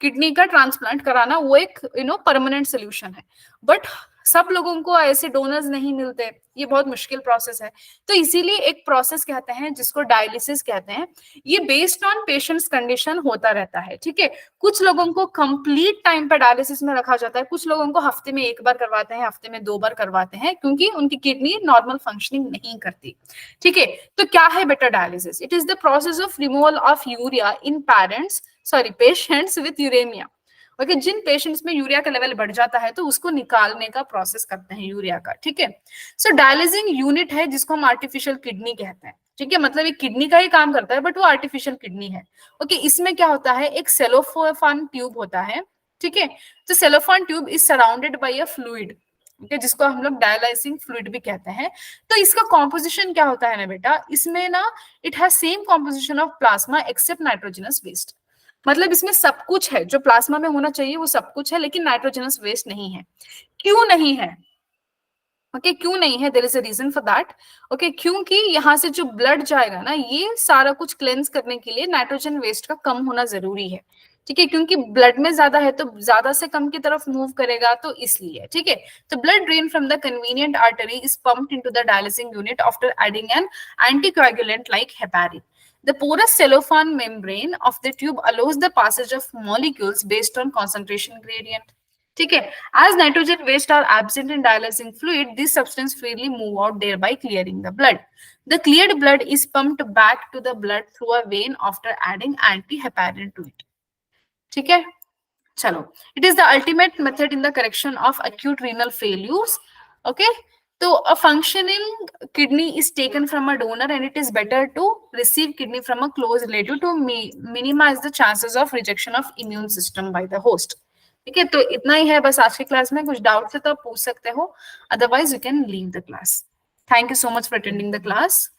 किडनी का ट्रांसप्लांट कराना वो एक परमानेंट सोल्यूशन है। बट सब लोगों को ऐसे डोनर्स नहीं मिलते, ये बहुत मुश्किल प्रोसेस है, तो इसीलिए एक प्रोसेस कहते हैं जिसको डायलिसिस कहते हैं। ये बेस्ड ऑन पेशेंट्स कंडीशन होता रहता है, ठीक है। कुछ लोगों को कंप्लीट टाइम पर डायलिसिस में रखा जाता है, कुछ लोगों को हफ्ते में 1 बार करवाते हैं, हफ्ते में 2 बार करवाते हैं, क्योंकि उनकी किडनी नॉर्मल फंक्शनिंग नहीं करती, ठीक है। तो क्या है बेटा dialysis? It is the process of removal of urea in patients with uraemia. Okay, जिन पेशेंट्स में यूरिया का लेवल बढ़ जाता है तो उसको निकालने का प्रोसेस करते हैं यूरिया का, ठीक है। सो डायलिसिंग यूनिट है जिसको हम आर्टिफिशियल किडनी कहते हैं, ठीक है, मतलब ये किडनी का ही काम करता है बट वो आर्टिफिशियल किडनी है। ओके, इसमें क्या होता है, एक सेलोफान ट्यूब होता है, ठीक है। तो cellophane tube is surrounded by a fluid, okay, जिसको हम लोग डायलाइसिंग फ्लूइड भी कहते हैं। तो इसका कॉम्पोजिशन क्या होता है ना बेटा, इसमें ना it has same composition of plasma except nitrogenous waste, मतलब इसमें सब कुछ है जो प्लाज्मा में होना चाहिए वो सब कुछ है, लेकिन नाइट्रोजनस वेस्ट नहीं है। क्यों नहीं है? ओके, क्यों नहीं है? There is a reason for that. Okay, क्योंकि यहाँ से जो ब्लड जाएगा ना, ये सारा कुछ क्लेंस करने के लिए नाइट्रोजन वेस्ट का कम होना जरूरी है, ठीक है, क्योंकि ब्लड में ज्यादा है तो ज्यादा से कम की तरफ मूव करेगा, तो इसलिए, ठीक है। तो blood drain from the convenient artery is pumped into the dialysing unit after adding N anticoagulant like heparin. The porous cellophane membrane of the tube allows the passage of molecules based on concentration gradient. ठीक है, as nitrogen waste are absent in dialysing fluid, this substance freely move out, thereby clearing the blood. The cleared blood is pumped back to the blood through a vein after adding antiheparin to it. ठीक है, चलो. It is the ultimate method in the correction of acute renal failures. Okay. So a functioning kidney is taken from a donor and it is better to receive kidney from a close relative to minimize the chances of rejection of immune system by the host. ठीक है, तो इतना ही है बस आज की class में. कुछ डाउट है तो आप पूछ सकते हो, otherwise you can leave the class. Thank you so much for attending the class.